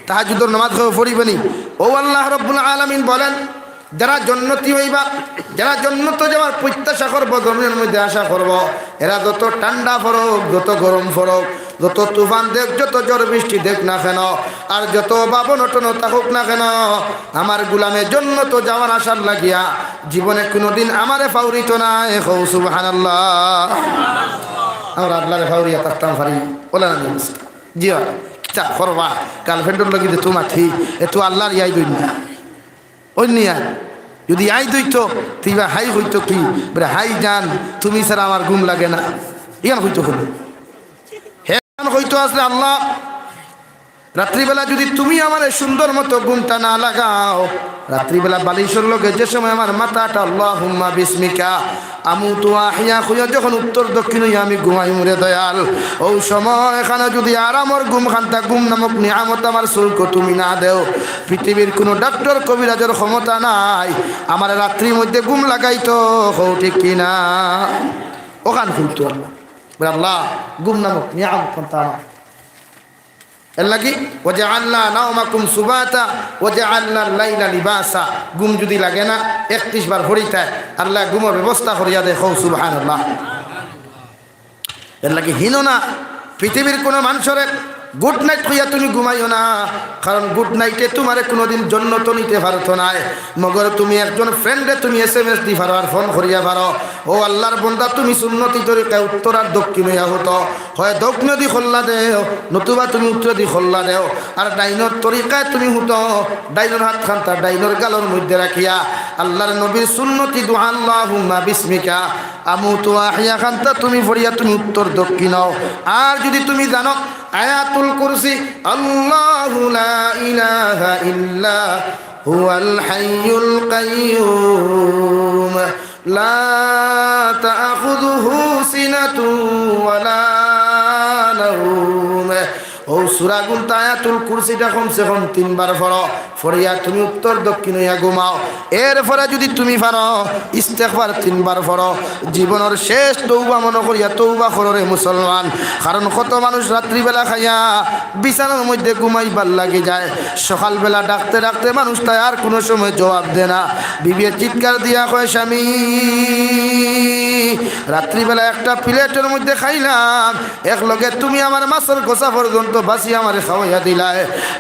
তাহাজ্জুদের নামাজ খাওয়া পড়িবেনি। ও আল্লাহ রাব্বুল আলামিন বলেন, যারা জন্নতি হইবা, যারা জন্নত যাওয়ার প্রত্যাশা করবো, জমিনের মধ্যে আশা করব, এরা যত ঠান্ডা ফরক, যত গরম ফরক, যত তুফান দেখ, যত ঝড় বৃষ্টি দেখ না কেন, আর যত বাবন অটন থাকুক না কেন, আমার গুলামে জন্নত যাওয়ার আশার লাগিয়া জীবনে কোনোদিন আমারে ফাউরিত না। সুবহানাল্লাহ। আমরা আল্লাহরে ফাউরিয়া থাকতাম পারি বলে না জি কিতা করবা গার্লফ্রেন্ডের লগে যে তোমার ঠিক এত আল্লাহর ইয়াই দই না অন্যা যদি আই দইতো তুইবা হাই হইতো কি বলে হাই জান তুমি ছাড়া আমার ঘুম লাগে না, ইয়ান হইতো হলো হ্যাঁ হইতো আসলে আল্লাহ রাত্রিবেলা যদি তুমি আমার সুন্দর মতো ঘুমটা না লাগাও, রাত্রিবেলা বালিশের লোকে যে সময় আমার মাথাটা আল্লাহুম্মা বিসমিকা আমুতু আহিয়া খুঁয়া যখন উত্তর দক্ষিণ হইয়া আমি ঘুমাই মুরে দয়াল, ও সময় এখানে যদি আরামর ঘুম খান্তা ঘুম নামক নিয়ামত আমার শুল্ক তুমি না দেও, পৃথিবীর কোনো ডাক্তার কবিরাজের ক্ষমতা নাই আমার রাত্রির মধ্যে ঘুম লাগাইতো। হও ঠিক কিনা? ওখান খুলতো আল্লাহ বলে আল্লাহ ঘুম নামক নিয়ামত খান্তা আমার এর লাগি ওয়াজআলনা নাওমাকুম সুবাতা ওয়াজআলনা লাইলা লিবাসা। ঘুম যদি লাগে না 31 বার হরিতা আল্লাহ ঘুমের ব্যবস্থা করিয়া দেয়। সুবহানাল্লাহ। এর লাগি হিনো না পৃথিবীর কোনো মানুষের গুড নাইট কইয়া তুমি ঘুমাইও না, কারণ গুড নাইটে তোমার কোনোদিন জন্নত নিতে পারতো না, মগর তুমি একজন ফ্রেন্ডে তুমি SMS দি পারো আর ফোন করিয়া পারো, ও আল্লাহর বন্দা তুমি সুন্নতি তরিকায় উত্তর আর দক্ষিণ হইয়া হতো, হয় দক্ষিণ দি খোল্লা দেও নতুবা তুমি উত্তর দি খোল্লা দেও, আর ডাইনোর তরিকায় তুমি হতো ডাইনোর হাত খান্তা ডাইনোর গালোর মধ্যে রাখিয়া আল্লাহর নবীর সুন্নতি দুআ আল্লাহুম্মা বিসমিকা আমুতু আহিয়া খান্তা তুমি পড়িয়া তুমি উত্তর দক্ষিণ। আর যদি তুমি জানো আয়াতুল কুরসি আল্লাহু লা ইলাহা ইল্লা হুয়াল হাইয়ুল কাইয়্যুম লা তাখুযুহু সিনাতুন ওয়ালা নাওম, ও সূরা গুনতা আয়াতুল কুরসিটা কমসে কম 3 বার পড়ো, পড়িয়া তুমি উত্তর দক্ষিণ হইয়া ঘুমাও। এরপরে যদি তুমি পারো ইস্তেগফার 3 বার পড়ো, জীবনের শেষ তওবা মনে করিয়া তওবা করো রে মুসলমান। কারণ কত মানুষ রাত্রিবেলা খাইয়া বিছানার মধ্যে ঘুমাইবার লাগে যায়, সকালবেলা ডাকতে ডাকতে মানুষ তাই আর কোনো সময় জবাব দেয় না, বিবিয়ে চিৎকার দিয়া কয় স্বামী রাত্রিবেলা একটা প্লেটের মধ্যে খাইলাম, এক লগে তুমি আমার মাছের গোসা পর্যন্ত বাসি আমার খাওয়াইয়া দিলাই,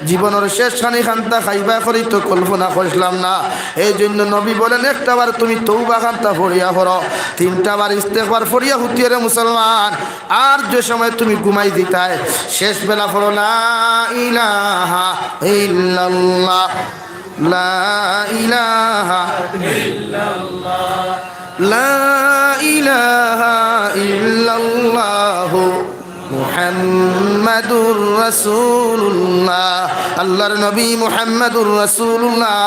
জীবনের শেষ খানি খান্তা খাইবা করি তো কল্পনা করলাম না। এই জন্য নবী বলেন একটা বার তুমি তওবা খান্তা ফরিয়া পড়ো, 3টা বার ইস্তেগফার ফরিয়া হুতিয়ে রে মুসলমান। আর যে সময় তুমি ঘুমাই দিতায় শেষ বেলা পড়ো লা ইলাহা ইল্লাল্লাহ লা ইলাহা ইল্লাল্লাহ লা ইলাহা ইল্লাল্লাহু মুহাম্মাদুর রাসূলুল্লাহ। আল্লাহর নবী মুহাম্মাদুর রাসূলুল্লাহ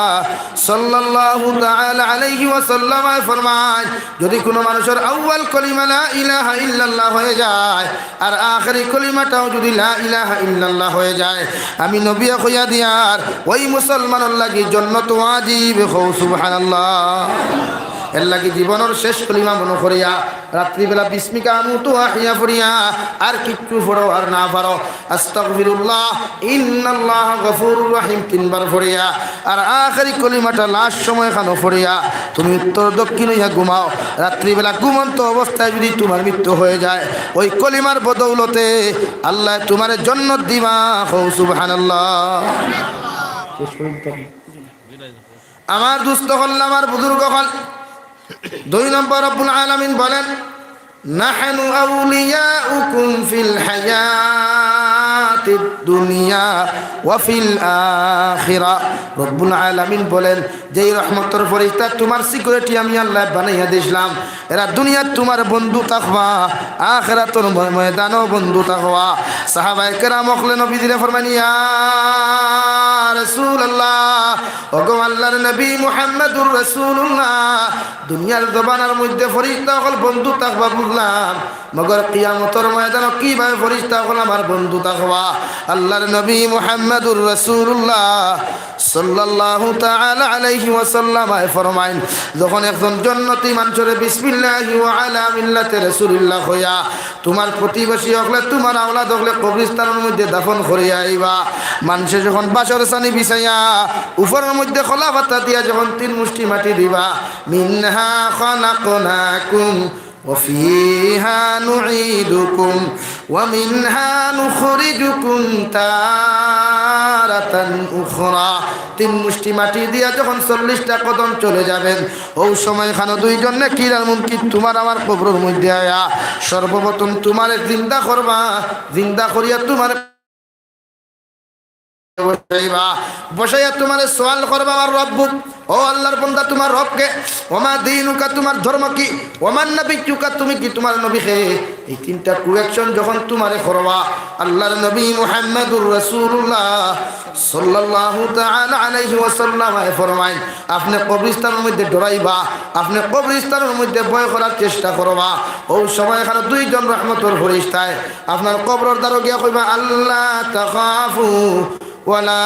সাল্লাল্লাহু তাআলা আলাইহি ওয়াসাল্লাম ফরমান, যদি কোনো মানুষের আউয়াল কলিমা লা ইলাহা ইল্লাল্লাহ হয়ে যায় আর আখেরি কলিমাটাও যদি লা ইলাহা ইল্লাল্লাহ হয়ে যায়, আমি নবী কইয়া দিয়ার ওই মুসলমানের লাগি জান্নাত ওয়াজিব। সুবহানাল্লাহ। এর লাগি জীবনের শেষ কলিমা মনে করিয়া রাত্রিবেলা বিসমিকা আমুতু আহিয়া পড়িয়া আর কিচ্ছু পড়ো আর না পারো আস্তাগফিরুল্লাহ ইন্নাল্লাহ গফুরুর রহিম 3 বার পড়িয়া আর আখেরি কলিমাটা লাস্ট সময় খানো পড়িয়া তুমি উত্তর দক্ষিণ হইয়া ঘুমাও। রাত্রিবেলা ঘুমন্ত অবস্থায় যদি তোমার মৃত্যু হয়ে যায় ওই কলিমার বদৌলতে আল্লাহ তোমার জান্নাত দিবা। সুবহানাল্লাহ। আমার দুস্থ হল, আমার বুজুর্গ হল। 2 নম্বর রব্বুল আলামিন বলেন, নাহনু আউলিয়াউকুম ফিল হায়াতিদ দুনিয়া ওয়া ফিল আখিরাহ। রব্বুল আলামিন বলেন, যেই রহমতের ফেরেশতা তোমার সিকিউরিটি আমি আল্লাহ বানাইয়া দিলাম, এরা দুনিয়াত তোমার বন্ধু থাকবা, আখিরাতের ময়দানও বন্ধু থাকবা। সাহাবায়ে কেরাম ওখলে নবীজিরে ফরমান, ইয়া রাসূলুল্লাহ, ওগো আল্লাহর নবী মুহাম্মদুর রাসূলুল্লাহ, দুনিয়ার জবানার মধ্যে ফেরেশতা হল বন্ধু থাকবা বুঝলাম, মগর কিয়ামতের ময়দানে কিভাবে ফেরেশতা হল আমার বন্ধু থাকবা? আল্লাহর নবী মুহাম্মদুর রাসূলুল্লাহ সাল্লাল্লাহু তাআলা আলাইহি ওয়াসাল্লাম ফরমাইন, যখন একজন জান্নাতি মানুষের বিসমিল্লাহি ওয়া আলা মিল্লাতি রাসূলিল্লাহ হইয়া তোমার প্রতিবেশী হলে, তোমার আওলাদ হলে কবরস্থানের মধ্যে দাফন করিয়া আইবা, মানুষে যখন বাসর সানি বিছাইয়া উপরের মধ্যে খোলা পাতা দিয়া যখন 3 মুষ্টি মাটি দিবা, মিনহা খালাকনাকুম وفيها نعيدكم ومنها نخرجكم تارة أخرى। 3 মুষ্টি মাটি দিয়া যখন 40টা কদম চলে যাবেন, ওই সময় খানো 2 জন নেকির আর মুনকির তোমার আমার কবরের মধ্যে আয়া সর্বপ্রথম তোমার জিন্দা করবা, জিন্দা করিয়া তোমার বসাইয়া তোমার সওয়াল করবা, আমার রব্বু, ও আল্লাহর বান্দা তোমার রবকে, ওমা দীনুকা তোমার ধর্ম কি, ওমান নবিয়্যুকা তুমি কি তোমার নবী কে। এই 3টা কোয়েকশন যখন তোমারে করবা, আল্লাহর নবী মুহাম্মদুর রাসূলুল্লাহ সাল্লাল্লাহু তাআলা আলাইহি ওয়াসাল্লাম ফরমায়, আপনি কবরস্থানের মধ্যে ডরাইবা, আপনি কবরস্থানের মধ্যে ভয় করার চেষ্টা করবা। ওই সময় এখানে 2 জন রহমতের ফেরেশতায় আপনার কবরের দ্বারে গিয়া কইবা, আল্লাহ তাখাফু ওয়ালা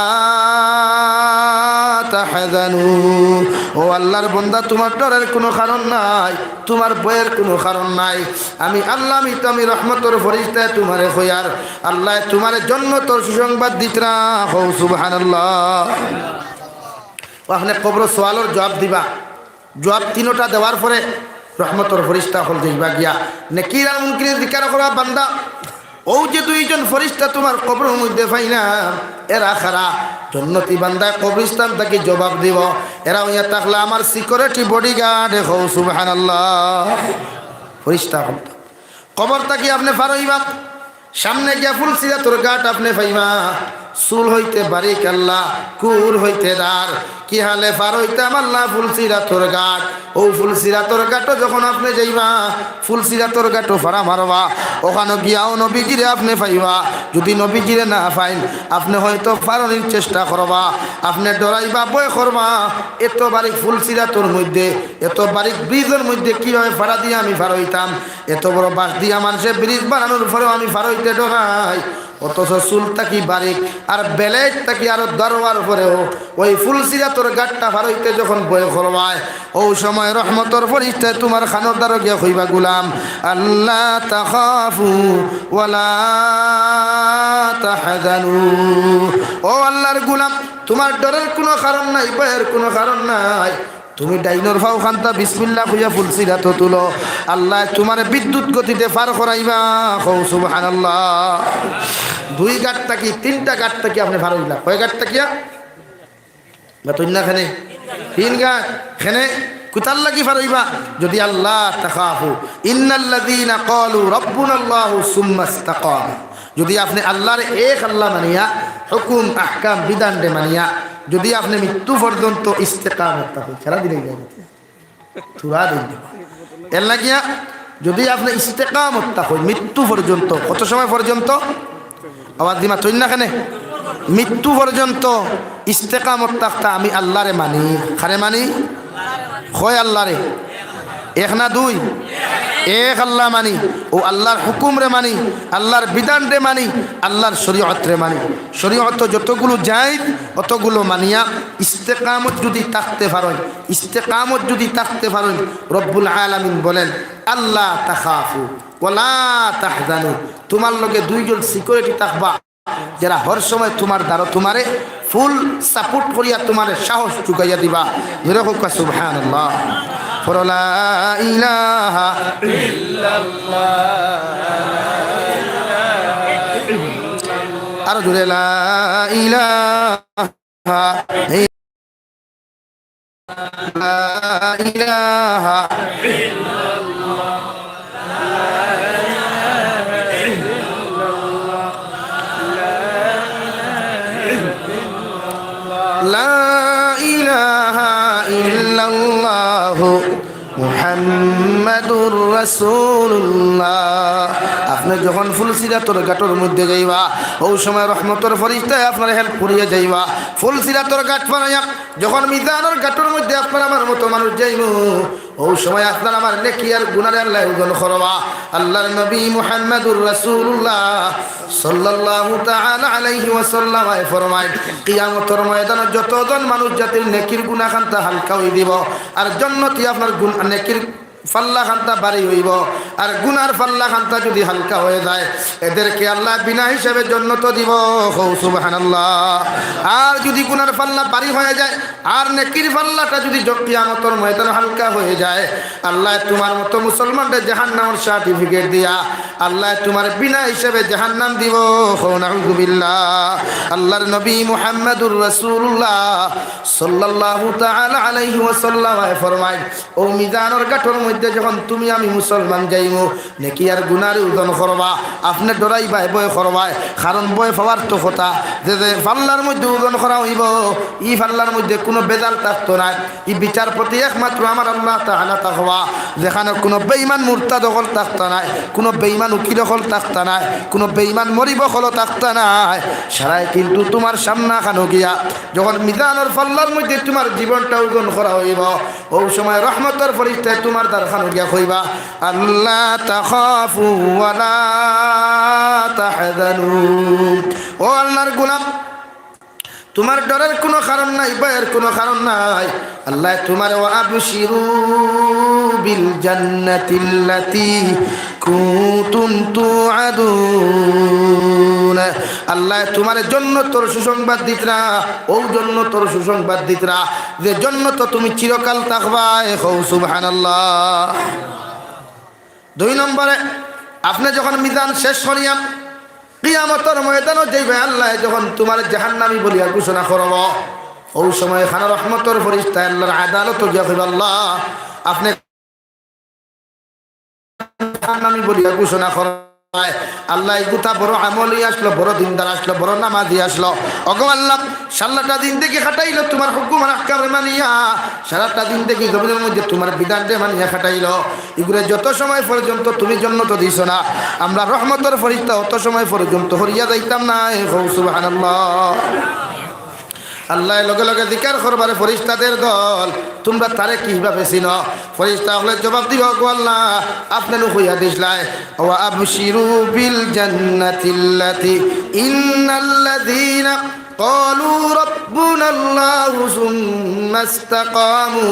তাহজানু, ও আল্লাহর বান্দা তোমার ডরের কোনো কারণ নাই, তোমার ভয়ের কোনো কারণ নাই। আমি আল্লাহ আমি রহমতের ফেরেশতা তোমারে কইয়ার আল্লাহ তোমার জন্য তোর সুসংবাদ দিতরা হও সুবহানাল্লাহ। আপনি কবর সওয়ালের জবাব দিবা, জবাব 3টা দেওয়ার পরে রহমতের ফেরেশতা হল যাইবা গিয়া নেকির আর মুনকিরের জিকির করবা, বান্দা ও যে 2 জন ফেরেশতা তোমার কবরের মধ্যে পাইলাম, এরা খারা জান্নাতি বান্দায় কবরস্থান থেকে জবাব দিব, এরা হইয়া থাকলে আমার সিকিউরিটি বডিগার্ড হও সুবহানাল্লাহ। ফেরেশতা হল কবর থেকে আপনি পার হইবা, সামনে গিয়া ফুলসিরাতুর ঘাট আপনি পাইবা, চুল হইতে বারিক আল্লাহ, কুল হইতে দার, কি হালে পার হইতাম আল্লাহ ফুলসিরাতুর ঘাট। ও ফুলসিরাতুর ঘাটও যখন আপনি যাইবা, ফুলসিরাতুর ঘাটও ফাড়া মারবা, ওখানে গিয়াও নবীজিরে আপনি পাইবা। যদি নবীজিরে না পাইন, আপনি হয়তো ফারণের চেষ্টা করবা, আপনি ডরাইবা, ভয় করবা, এত বারিক ফুলসিরাতুর মধ্যে, এত বারিক ব্রিজের মধ্যে কিভাবে ফাড়া দিয়ে আমি ফার হইতাম, এত বড় বাঁশ দিয়া মানুষের ব্রিজ বানানোর পরেও আমি ফার হইতে ডরাই। অথচ চুল তাকি বারিক আর বেলেট তাকি আরো দরবার পরেও ওই ফুলসিরাতুর ঘাটটা ফার হইতে যখন ভয় করবায়, ও সময় রহমতের ফেরেশতা তোমার খানোর দ্বারা গিয়া কইবা, গুলাম আল্লাহ তাখাফু ওয়ালা তাহজানু, ও আল্লাহর গুলাম তোমার ডরের কোনো কারণ নাই, ভয়ের কোনো কারণ নাই। তুমি ডাইনোর ফাও খান্তা বিসমিল্লাহ কইয়া ফুলসিরাত তুলো, আল্লাহ তোমার বিদ্যুৎ গতিতে পার করাইবা কও সুবহানাল্লাহ। 2 ঘাট থাকি 3টা ঘাট থাকি আপনি পার হইলা, কয় ঘাট থাকিয়া বা তুইনা খানে 3 ঘাট খানে কোথার লাগি পার হইবা? যদি আল্লাহ তাখাফু ইন্নাল্লাযীনা ক্বালু রাব্বুনাল্লাহু সুম্মা ইসতাকামু, যদি আপনি আল্লাহর এক আল্লাহ মানিয়া হুকুম আহকাম বিধান দে মানিয়া যদি আপনি মৃত্যু পর্যন্ত ইস্তেকামত থাকেন, খেলা দিলেই যাবে তুরা দিন এর লাগিয়া, যদি আপনি ইস্তেকামত থাকেন মৃত্যু পর্যন্ত, কত সময় পর্যন্ত? আবার দিমা তৈন না কেন? মৃত্যু পর্যন্ত ইস্তেকামত থাকতা আমি আল্লাহরে মানি, খারে মানি, হয় আল্লাহরে, 1 না 2? এক আল্লাহ মানি, ও আল্লাহর হুকুম রে মানি, আল্লাহর বিধান রে মানি, আল্লাহর শরীয়ত রে মানি। শরীয়ত যতগুলো জায়েজ অতগুলো মানিয়া ইস্তেকামত যদি থাকতে পারেন, ইস্তেকামত যদি থাকতে পারেন, রব্বুল আলামিন বলেন আল্লাহ তাখাফু ওয়ালা তাহজানু, তোমার লগে 2 জন সিকিউরিটি থাকবা, যারা হর সময় তোমার দ্বারা তোমারে ফুল সাপোর্ট করিয়া তোমার সাহস জুগাইয়া দিবা। যেরকম সুবহানাল্লাহ, লা ইলাহা ইল্লাল্লাহ, আর জোরে লা ইলাহা لا إله لا إله إلا الله মুহাম্মাদুর রাসূলুল্লাহ। আপনি যখন ফুলসিরাতর ঘাটের মধ্যে যাইবা ওই সময় রহমতের ফরিস্তায় আপনার হেল্প করিয়া যাইবা। ফুলসিরাতর ঘাট বানাইয়া যখন মিজানের ঘাটের মধ্যে আপনার আমার মতো মানুষ যাইব ওই সময় আপনার আমার নেকি আর গুনাহ আল্লাহ ওজন করবা। আল্লাহর নবী মুহাম্মাদুর রাসূলুল্লাহ সাল্লাল্লাহু তাআলা আলাইহি ওয়াসাল্লাম ফরমায় কিয়ামতের ময়দানে যতজন মানুষ জাতির নেকির গুনাহ খান্তা হালকা হয়ে দিব আর জান্নাতি আপনার নেকির ফাল্লা খান্তা বাড়ি হইব আর গুনার ফাল্লা খান্তা যদি হালকা হয়ে যায় এদেরকে আল্লাহ বিনা হিসাবে জান্নাত দিব। সুবহানাল্লাহ। আর যদি গুনার ফাল্লা বাড়ি হয়ে যায় আর নেকির ফাল্লাটা যদি কিয়ামতের ময়দানে হালকা হয়ে যায় আল্লাহ তোমার মতো মুসলমানদের জাহান্নামের সার্টিফিকেট দিয়া আল্লাহ তোমার বিনা হিসাবে জাহান্নাম দিব। নাউযুবিল্লাহ। আল্লাহর নবী মুহাম্মাদুর রাসূলুল্লাহ সাল্লাল্লাহু তাআলা আলাইহি ওয়াসাল্লাম ফরমায় ও মিজানের ঘাটের মধ্যে যখন তুমি আমি মুসলমান যাইমু নেকি আর গুনার ওজন করবা আপনি ডরাইবা ভয় করবা কারণ ভয় পাওয়ার তো কথা যে ফাল্লার মধ্যে ওজন করা হইব ই ফাল্লার মধ্যে কোনো বেজাল থাকতো না। ই বিচারপতি একমাত্র আমার আল্লাহ তাআলা তাকওয়া যেখানে কোনো বেঈমান মুরতাদ দখল থাকতো না কোনো বেঈমান উকিল দখল থাকতো না কোনো বেঈমান মরিব হল থাকতো না সারাই কিন্তু তোমার সামনা খানো গিয়া যখন মিজানের ফাল্লার মধ্যে তোমার জীবনটা ওজন করা হইব ওই সময় রহমতের ফরিস্তায় তোমার খানো গিয়া কইবা আল্লাহ তাখাফু ওয়া লা তাহজানু। ও আল্লাহর গোলাম তোমার ডরের কোনো কারণ নাই ভয়ের কোনো কারণ নাই। আল্লাহ তোমার ওয়া আবশিরু বিল জান্নাতিল্লাতী কুনতুম তুআদুন। আল্লাহ তোমার জান্নাতের সুসংবাদ দিতরা ও জান্নাতের সুসংবাদ দিতরা যে জান্নাত তুমি চিরকাল থাকবা। সুবহানাল্লাহ। 2 নম্বরে আপনি যখন মিজান শেষ করিয়া কিয়ামতের ময়দানে যাইবে আল্লাহ যখন তোমার জাহান্নামী বলিয়া ঘোষণা করব ওই সময় খানা রহমতের ফেরেশতা আল্লাহর আদালত গিয়া কইবে আল্লাহ আপনি জাহান্নামী বলিয়া ঘোষণা করব। আল্লাহ গুতা বড় আমলি আসলো বড় দিনদার আসলো বড় নামাজি আসলো ওগো আল্লাহ সারাটা দিন থেকে খাটাইলো তোমার হুকুম আর আহকাম মানিয়া সারাটা দিন থেকে জমিনের মধ্যে তোমার বিধান মানিয়া খাটাইলো এগুলো যত সময় পর্যন্ত তুমি জান্নাত দিছো না আমরা রহমতের ফেরেশতা অত সময় পর্যন্ত হরিয়া যাইতাম না। সুবহানাল্লাহ। আল্লাহ লগে লগে জিকির করবার ফেরেশতাদের দল তোমরা তারে কিভাবে চিনো? ফেরেশতা হলে জবাব দিব গো আল্লাহ আপনি হইয়া দিছলাই ওয়া আবশিরু বিল জান্নাতিল্লাতী ইন্নাল্লাযীনা ক্বালু রাব্বুনাল্লাহু সুম্মা ইসতাকামু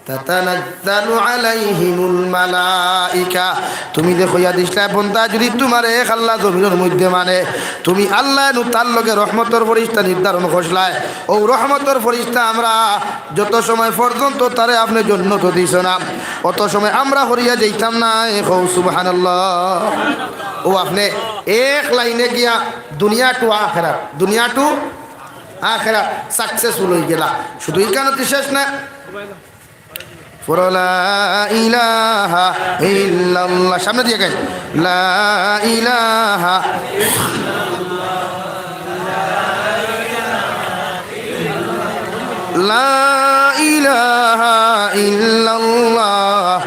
তাতানাজ্জালু আলাইহিমুল মালাইকা। তুমি দেখো ইয়া দিছলা বন্দা যদি তোমার এক আল্লাহ জমিনের মধ্যে মানে তুমি আল্লাহ নু তার লগে রহমতের ফেরেশতা নির্ধারণ করছলাই ও রহমতের ফেরেশতা আমরা যত সময় পর্যন্ত তারে আপনি জান্নাত দিছো না অত সময় আমরা হরিয়া যাইতাম না। সুবহানাল্লাহ। ও আপনি এক লাইনে গিয়া দুনিয়া টু আখিরাত দুনিয়া টু আখিরাত সাকসেসফুল হয়ে গেলা। শুধু এখানে শেষ না লা ইলাহা ইল্লাল্লাহ সামনে দিয়ে গেল লা ইলাহা লা ইলাহা ইল্লাল্লাহ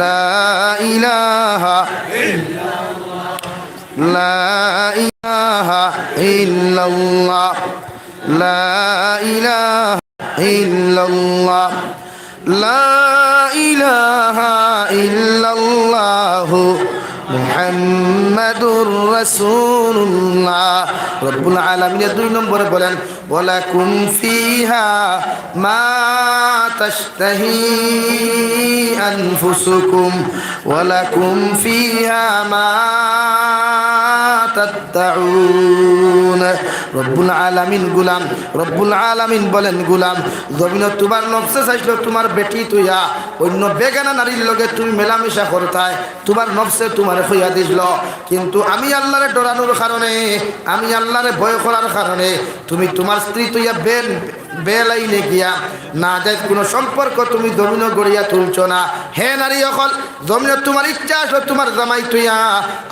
লা ইলাহা লা ইলাহা ইল্লাল্লাহ লা ইলাহা ইল্লাল্লাহ লা ইলাহা ইল্লাল্লাহু মুহাম্মাদুর রাসূলুল্লাহ। রব্বুল আলামিন 2 নম্বরে বলেন ওয়ালাকুম ফিহা মা তাশতাহি আনফুসুকুম ওয়ালাকুম ফিহা মা تدعون রব্বুল আলামিন গুলাম রব্বুল আলামিন বলেন গুলাম জমিনে তোমার নফসে চাইছিল তোমার বেটি তুইয়া অন্য বেগানা নারীর লগে তুমি মেলামেশা করতায় তোমার নফসে তোমার হইয়া দিছিল কিন্তু আমি আল্লাহরে ডরানোর কারণে আমি আল্লাহরে ভয় করার কারণে তুমি তোমার স্ত্রী তুইয়া বেলাইনে গিয়া না যায় কোনো সম্পর্ক তুমি জমিনে গড়িয়া তুলছ না। হে নারী অকল জমিনে তোমার ইচ্ছা আসলো তোমার জামাই তুইয়া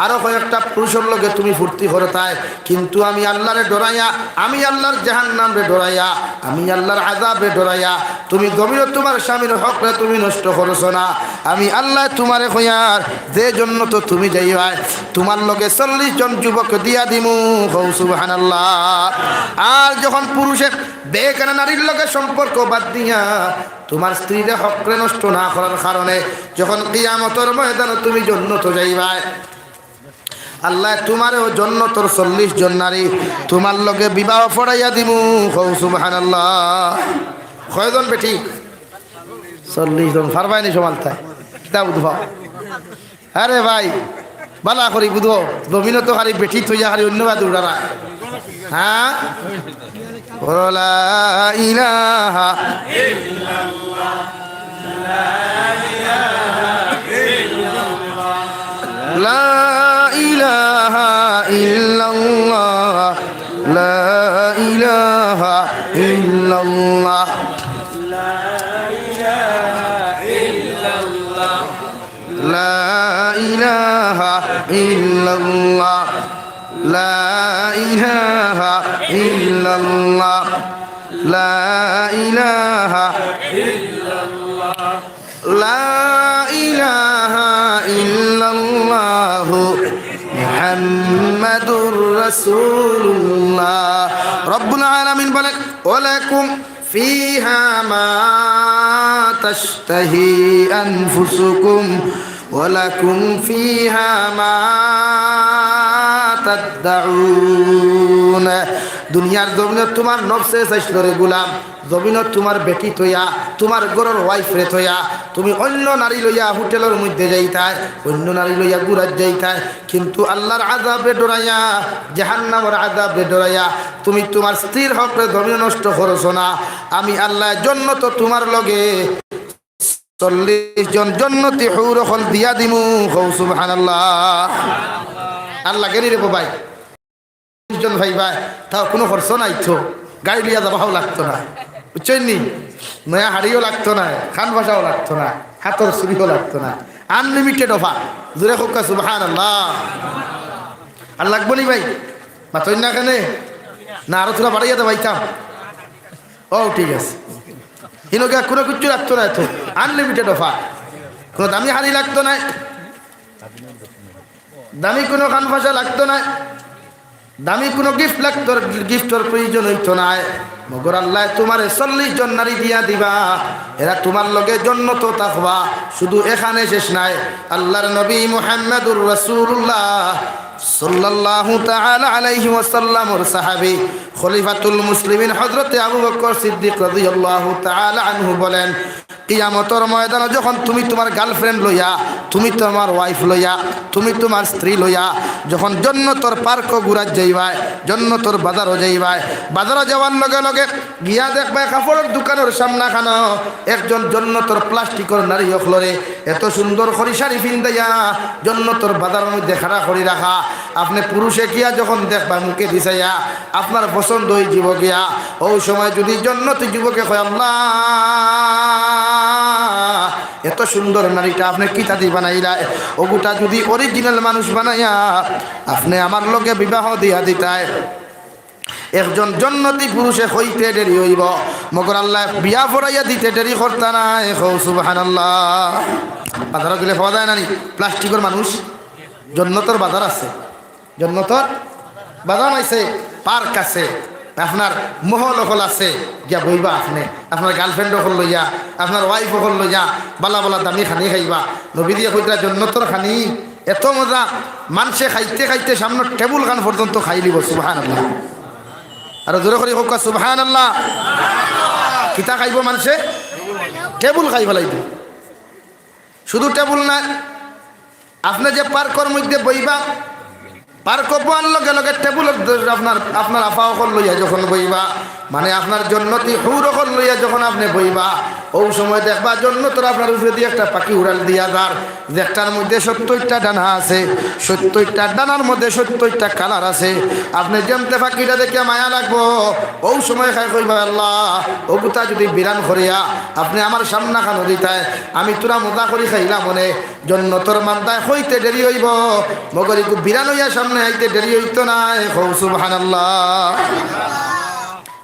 আরো কয়েকটা পুরুষের লগে তুমি ফুর্তি করতায় কিন্তু আমি আল্লাহরে ডরাইয়া আমি আল্লাহর জাহান্নামরে ডরাইয়া আমি আল্লাহর আযাবে ডরাইয়া তুমি জমিনে তোমার স্বামীর হকরে তুমি নষ্ট করছো না। আমি আল্লাহ তোমারে কইয়ার যে জন্য তো তুমি যাইবা তোমার লগে 40 জন যুবক দিয়া দিমু সুবহানাল্লাহ। আর যখন পুরুষে বেকানা নারীর লগে সম্পর্ক বাদ দিয়া তোমার স্ত্রীর হকরে নষ্ট না করার কারণে যখন কিয়ামতের ময়দানে তুমি জান্নাতে যাইবা আল্লাহ তোমারও জান্নাতের 40 জন নারী তোমার লগে বিবাহ পড়াইয়া দিমু সুবহানাল্লাহ। কয়জন বেটি 40 জন ফারবাইনি সমালতায় কিতাব উদ্ভব। আরে ভাই বালা করি বুঝো জমিনে তো খালি বেটি থইয়া খালি অন্যবাদ উড়ারা। হ্যাঁ লা ইলাহা ইল্লাল্লাহ লা ইলাহা ইল্লাল্লাহ লা ইলাহা ইল্লাল্লাহ লা ইলাহা ইল্লাল্লাহ লা ইলাহা ইল্লাল্লাহ লা ইলাহা ইল্লাল্লাহ লা ইলাহা ইল্লাল্লাহ লা ইলাহা ইল্লাল্লাহ মুহাম্মাদুর রাসূলুল্লাহ। রব্বুল আলামিন বলেন ওয়ালাকুম ফিহা মা তাশতাহি আনফুসুকুম ওয়ালাকুম ফিহা মা তাদউন। দুনিয়ার জমিনে তোমার নফসে চাইছিল রে গোলাম জমিনত তোমার বেটি থইয়া তোমার ঘরের ওয়াইফ রে থইয়া তুমি অন্য নারী লইয়া হোটেলের মধ্যে যাইতায় অন্য নারী লইয়া গুড়াত যাইতায় কিন্তু আল্লাহর আযাবে ডরাইয়া জাহান্নামের আযাবে ডরাইয়া তুমি তোমার স্ত্রীর হকরে জমিনে নষ্ট করছো না। আমি আল্লাহর জন্য তো তোমার লগে 40 জন জান্নাতি হুর হল দিয়া দিমু সুবহানাল্লাহ। আল্লাহ গেরি রে ভাই 40 জন ভাই ভাই তাও কোনো খরচ নাই তো গাড়ি লিয়া যাবাও লাগতো না বুঝছেন নি নয়া হাড়িও লাগতো না খান ভাষাও লাগতো না হাতর ছুরিও লাগতো না আনলিমিটেড অফার জোরে হোক সুবহানাল্লাহ। আর লাগবো নি ভাই মাতই না কেনে না আরো তোরা বাড়াইয়া দে ভাইতাম ও ঠিক আছে হিনোকে কোনো কিছু লাগতো না তো আনলিমিটেড অফার কোনো দামি হাড়ি লাগতো না দামি কোনো খান ভাষা লাগতো না দামি কোনো গিফট লাগতো গিফটের প্রয়োজন হইতো না মগর আল্লাহ তোমারে 40 জন নারী দিয়া দিবা এরা তোমার লগে জান্নাতে থাকবা। শুধু এখানে শেষ নাই আল্লাহর নবী মুহাম্মদুর রাসূলুল্লাহ সাল্লাল্লাহু তাআলা আলাইহি ওয়াসাল্লামের সাহাবী খলিফাতুল মুসলিমিন হযরতে আবু বকর সিদ্দিক রাদিয়াল্লাহু তাআলা আনহু বলেন কিয়ামতের ময়দানে যখন তুমি তোমার গার্লফ্রেন্ড লইয়া তুমি তোমার ওয়াইফ লইয়া তুমি তোমার স্ত্রী লইয়া যখন জান্নাতের পার্ক ঘুরা যাইবা জান্নাতের বাজারও যাইবা বাজারে যাওয়ার লগে লগে গিয়া দেখবা কাপড়ের দোকানের সামনে খানো একজন জান্নাতের প্লাস্টিকের নারী হলরে এত সুন্দর খড়ি শাড়ি পিন্দাইয়া জান্নাতের বাজারের মধ্যে খাড়া করে রাখা আপনি পুরুষে গিয়া যখন দেখবা মুখে দিছাইয়া আপনার পছন্দ হয়ে যাব গিয়া ওই সময় যদি জান্নাতি যুবকে কয় আল্লাহ এত সুন্দর নারীটা আপনি কিতা দি বানাইলা ওগুটা যদি অরিজিনাল মানুষ বানাইয়া আপনি আমার লগে বিবাহ দিয়া দিতায় একজন জান্নাতি পুরুষে হইতে দেরি হইব মগর আল্লাহ বিয়া পড়াইয়া দিতে দেরি করতা না সুবহানাল্লাহ। বাজারে গেলে পাওয়া যায় না নি প্লাস্টিকের মানুষ জান্নাতের বাজার আছে জান্নাতের বাজার আছে পার্ক আছে আপনার মহল হল আছে গিয়া বইবা আপনি আপনার গার্লফ্রেন্ড হল লইয়া আপনার ওয়াইফ হল লইয়া বালা বালা দামি খানি খাইবা নবী দিয়ে কইরা জান্নাতের খানি এত মজা মানুষে খাইতে খাইতে সামনে টেবুল খান পর্যন্ত খাই লিব সুবহানাল্লাহ। আর জোরে করে হোক সুবহানাল্লাহ। কিতা খাইব মানুষে টেবুল খাই ফেলাইব শুধু টেবুল না আপনি যে পার্কের মধ্যে বইবা পার কপান লগে লগে টেবুল আপনার আপনার আফা অকল লইয়া যখন বইবা মানে আপনার জন্নতি হুর অকল লইয়া যখন আপনি বইবা ও সময় দেখবা জন্নতর আপনার উপরে দিয়ে একটা পাখি উড়াল দিয়া যার যেটার মধ্যে 70টা ডানা আছে, 70টা ডানার মধ্যে 70টা কালার আছে। আপনি যেমতে পাখিটা দেখে মায়া লাগবো ও সময় খাই কইবা আল্লাহ ও গুতা যদি বিরান করিয়া আপনি আমার সামনা খানো দিতায় আমি তোরা মজা করি খাইলাম মনে জন্নতর মান্দায় হইতে দেরি হইব মগরি বিরান হইয়া সামনে আইতে দেরি হইতো না। সুবহানাল্লাহ।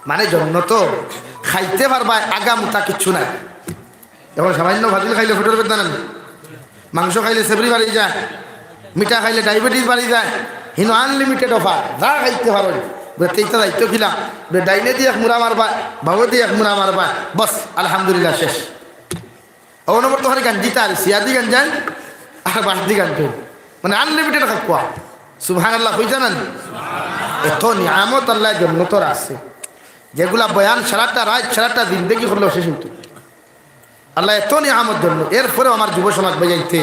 মানে জন্নত খাইতে পারবা আগামতা কিচ্ছু নাই। এখন সামান্য ভাজিল খাইলে ফুটোর বেদনা নেন, মাংস খাইলে সেবরি বাড়ি যায়, মিঠা খাইলে ডায়াবেটিস বাড়ি যায়, হিনো আনলিমিটেড অফার যা খাইতে পারো তেইটা দায়িত্ব খিলা ডাইনে দিয়ে এক মুড়া মারবা ভাবো দিয়ে এক মুড়া মারবা বস আলহামদুলিল্লাহ শেষ। ও নম্বর তো গান জিতা আর সিয়াদি গান যান আর বাসদি গান কেউ মানে আনলিমিটেড খাওয়া। সুবহানাল্লাহ কই জানেন এত নিয়ামত আল্লাহ জন্নতর আছে যেগুলা বয়ান সারাটা রাত সারাটা জিন্দেগি করলেও শেষ হইতো। আল্লাহ এত নিয়ামত জন্য এরপরেও আমার যুব সমাজ বাজাইতে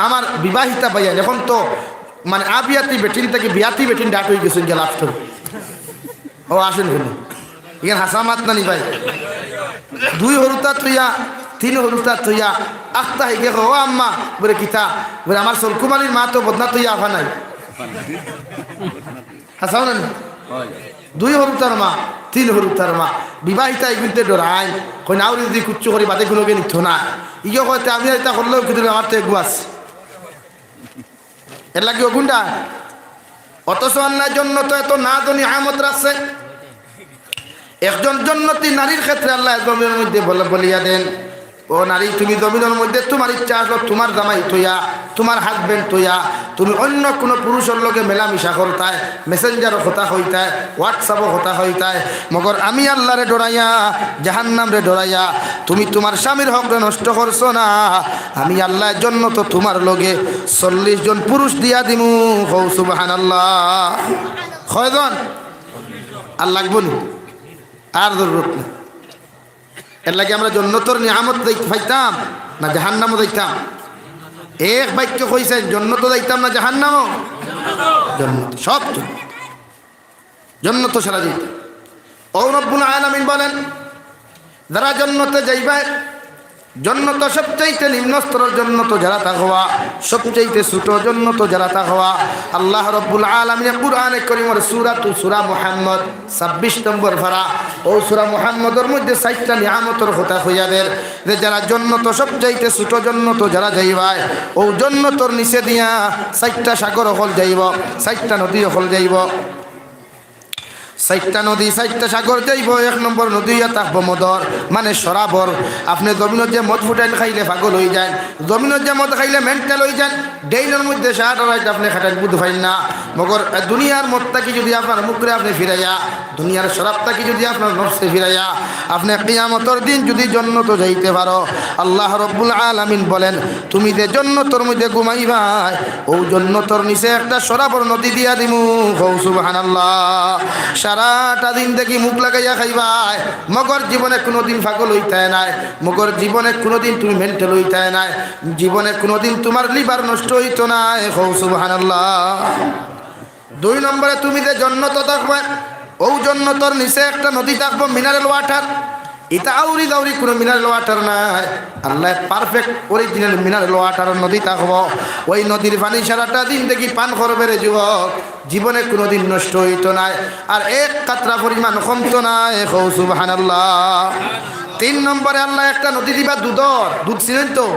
আমার বিবাহিতা বাজান এখন তো মানে আবিয়াতি বেটিন থেকে বিয়াতি বেটিন ডাক হয়ে গেছেন যে লাস্ট ও আসেন হলো এখানে হাসামাত নানি ভাই 2 হরুতা থইয়া 3 হরুতা থইয়া আখতা হয়ে গে ও আম্মা বলে কিতা বলে আমার সলকুমারির মা তো বদনা থইয়া আফা নাই হাসাও না 2 হরুতার মা 3 হরুতার মা বিবাহিতা এগুলিতে ডরাই কই নাউরি যদি কুচ্ছু করি বাদে কোনোকে নিত না ইয়ে কইতে আমি এটা করলেও কিন্তু আমার তো এগুয়াস এর লাগে ওগুন্ডা অথচ আল্লাহর জন্য তো এত না জানি নিয়ামত রাখছে। একজন জন্নতি নারীর ক্ষেত্রে আল্লাহ জমিনের মধ্যে বলিয়া দেন ও নারী তুমি জমিনের মধ্যে তোমার ইচ্ছা আসলো তোমার জামাই থইয়া তোমার হাজবেন্ড থইয়া তুমি অন্য কোনো পুরুষের লগে মেলামিশা করতায় মেসেঞ্জারও কথা হইতায় হোয়াটসঅ্যাপও কথা হইতায় মগর আমি আল্লাহরে ডরাইয়া জাহান্নামরে ডরাইয়া তুমি তোমার স্বামীর হকরে নষ্ট করছো না আমি আল্লাহর জন্য তো তোমার লগে 40 জন পুরুষ দিয়া দিমু। সুবহানাল্লাহ। কয়জন আর লাগবো না আর জরুরত না। এর লাগে আমরা জন্নতর নিয়ামত পাইতাম না জাহান্নামও যাইতাম? এক বাক্য কইছেন জন্নত যাইতাম না জাহান্নামও? জন্নত সব জন্নত সারা যাইতাম। ও রব্বুল আলামিন বলেন যারা জন্নতে যাইবে জন্নত সবচাইতে নিম্ন স্তরের জন্নত যারা তাকওয়া সবচাইতে ছোট জন্নত যারা তাকওয়া আল্লাহ রব্বুল আলামিন কুরআনে কারীমের সূরা মুহাম্মদ 26 নম্বর পারা ও সূরা মুহাম্মদের মধ্যে 4টা নিয়ামতের কথা কইয়া দেন যে যারা জন্নত সবচাইতে ছোট জন্নত যারা যাইবা ও জন্নতর নিচে দিয়া 4টা সাগর হল যাইব 4টা নদী হল যাইব 4টা নদী 4টা সাগর যাইব। 1 নম্বর নদী থাকবো মদর মানে সরাবর। আপনি জমিনত যে মদ ফুটাইল খাইলে পাগল হয়ে যায়, জমিনত যে মদ খাইলে মেন্টাল হয়ে যান, ডেইলের মধ্যে সারাটা রাত আপনি খাটাইল বুধ পাইন না। মগর দুনিয়ার মদটাকে যদি আপনার মুখরে আপনি ফিরাইয়া দুনিয়ার শরাবটাকে যদি আপনার নফসে ফিরাইয়া আপনি কিয়ামতের দিন যদি জন্নত যাইতে পারো আল্লাহ রব্বুল আলামিন বলেন তুমি যে জন্নতর মধ্যে ঘুমাইবা ও জন্নতর নিচে একটা সরাবর নদী দিয়া দিমু। সুবহানাল্লাহ। সারাটা দিন দেখি মুখ লাগাইয়া খাইবাই মগর জীবনে কোনোদিন পাগল হইতে নাই, মগর জীবনে কোনোদিন তুমি মেন্টাল হইতে নাই, জীবনে কোনোদিন তোমার লিভার নষ্ট হইতো না। সুবহানাল্লাহ। 2 নম্বরে তুমি যে জন্নত থাকবে ও জন্নতর নিচে একটা নদী থাকবো মিনারেল ওয়াটার। এটা আউরি দাউরি কোনো মিনারেল ওয়াটার নাই, আল্লাহ পারফেক্ট অরিজিনাল মিনারেল ওয়াটার নদী থাকবো। ওই নদীর পানি সারাটা দিন দেখি পান করবে রে যুবক, জীবনে কোনোদিন নষ্ট হইতো না আর এক কাতরা পরিমাণ কমতো না। সুবহানাল্লাহ। 3 নম্বরে আল্লাহ একটা নদী দিবা দুধর, দুধ ছিলেন তো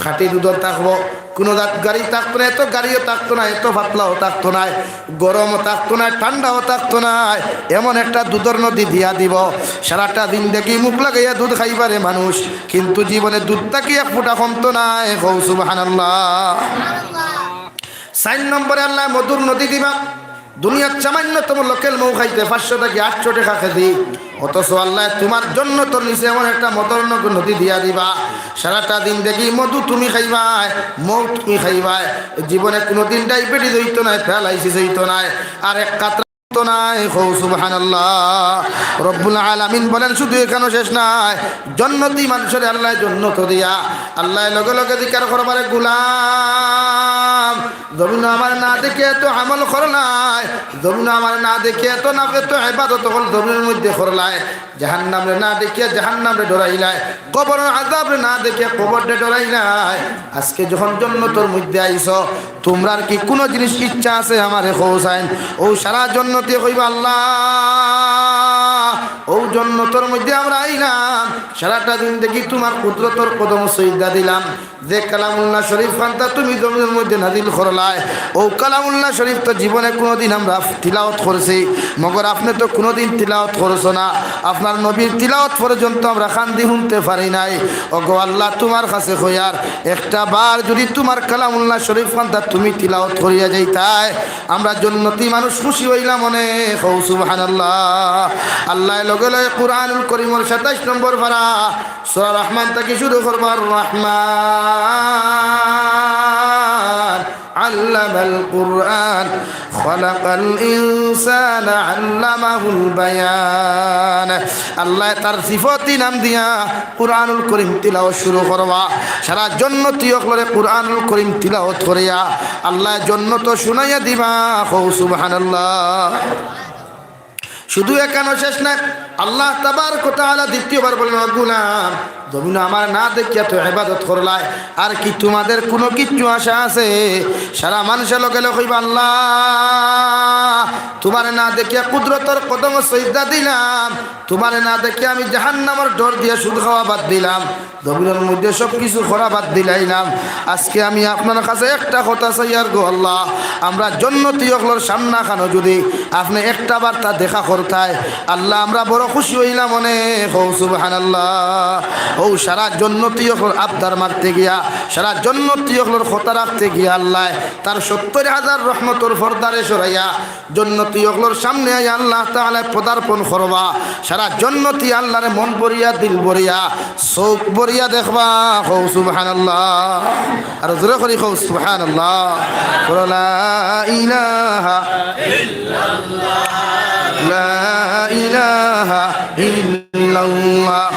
খাঁটি দুধর থাকবো, কোনো গাড়ি থাকতো না, এত গাড়িও থাকতো না, এত পাতলাও থাকতো না, গরমও থাকতো না, ঠান্ডাও থাকতো না, এমন একটা দুধের নদী দিয়া দিব। সারাটা দিন দেখি মুখ লাগাইয়া দুধ খাইবারে মানুষ, কিন্তু জীবনে দুধটাকে এক ফুটা কমতো না। সুবহানাল্লাহ। 4 নম্বরে আল্লাহ মধুর নদী দিবা। দুনিয়ার সামান্যতম লোকেল মৌ খাইতে 500 থেকে 800 টাকা খেতে, অথচ আল্লাহ তোমার জন্য তোর নিচে এমন একটা মধুর নদী দিয়া দিবা। সারাটা দিন দেখি মধু তুমি খাইবা, মৌ তুমি খাইবা, জীবনে কোনোদিন ডায়াবেটিস হইতো না, প্যারালাইসিস হইতো না, আর এক কাতরা নাই। সুবহানাল্লাহ। রব্বুল আলামিন বলেন শুধু এখানে শেষ নাই, জন্নতি মানুষের আল্লাহ জন্নত দিয়া আল্লাহ লগে লগে জিকির করবারে গোলাম জমিন আমার না দেখে এত আমল করলাই, জমিন আমার না দেখে এত না এত ইবাদত হল জমিনের মধ্যে করলাই, জাহান্নামে না দেখে জাহান্নামে ডরাইলাই, কবর আযাবে না দেখে কবরে ডরাইলাই। আজকে যখন জান্নাতের মধ্যে আইছো, তোমরা কি কোনো জিনিস ইচ্ছা আছে আমারে খোঁজাইন? ও সারা জান্নাতে কইবা আল্লাহ ও জান্নাতের মধ্যে আমরা আইলাম, সারাটা দিন দেখি তোমার কুদরতের কদম সজদা দিলাম। যে কালামুল্লাহ শরীফ খানটা তুমি জমিনের মধ্যে নাজিল করলাই, ও কালামুল্লাহ শরীফ তো জীবনে কোনোদিন আমরা তিলাওয়াত করেছি, মগর আপনি তো কোনোদিন তিলাওয়াত করছো না। আপনার নবীর তিলাওয়াত পর্যন্ত আমরা কান্দি শুনতে পারি নাই। ও গো আল্লাহ, তোমার কাছে হইয়ার একটা বার যদি তোমার কালামুল্লাহ শরীফ খানটা তুমি তিলাওয়াত করিয়া যাইতাই, আমরা জান্নাতি মানুষ খুশি হইলাম অনেক। ও সুবহানাল্লাহ। আল্লাহ লগে লগে কুরআনুল কারীমের 27 নম্বর পারা সূরা রহমান থেকে শুরু করবার, রহমান আল্লামাল কুরআন খালাকাল ইনসানা আল্লামাহুল বায়ান। আল্লাহ তার সিফাতি নাম দিয়া কুরআনুল কারীম তিলাওয়াত শুরু করবা। সারা জান্নাতি হকলরে কুরআনুল কারীম তিলাওয়াত করিয়া আল্লাহ জান্নাত শুনাইয়া দিবা। ও সুবহানাল্লাহ। শুধু একানো শেষ নাই, আল্লাহ তাবারক ওয়া তাআলা দ্বিতীয়বার বলেন, গুলাম জমিন আমার না দেখিয়া তো ইবাদত করলাই, আর কি তোমাদের কোনো কিচ্ছু আশা আছে? সারা মানুষের লোকে কইবা আল্লাহ তোমার না দেখিয়া কুদরতের কদম সজদা দিলাম, তোমার না দেখিয়া আমি জাহান্নামের ডর দিয়ে সুদ খাওয়া বাদ দিলাম, জমিনের মধ্যে সব কিছু করা বাদ দিলাইলাম। আজকে আমি আপনার কাছে একটা কথা চাই আর গো আল্লাহ, আমরা জান্নাতি হকলর সামনা খানো যদি আপনি একটা বার্তা দেখা করতাই, আল্লাহ আমরা বড় খুশি হইলাম অনেক। ও সুবহানাল্লাহ। ও সারা জান্নাতি হকলর আবদার মারতে গিয়া, সারা জান্নাতি হকলর কথা রাখতে গিয়া আল্লাহ তার 70,000 রহমতের পর্দারে সরাইয়া জান্নাতি হকলর সামনে আই আল্লাহ তাআলা পদার্পণ করবা। সারা জান্নাতি আল্লাহরে মন ভরিয়া দিল ভরিয়া চোখ ভরিয়া দেখবা। ও সুবহানাল্লাহ। আর জোরে করি ও সুবহানাল্লাহ। লা ইলাহা ইল্লাল্লাহ, লা ইলাহা ইল্লাল্লাহ,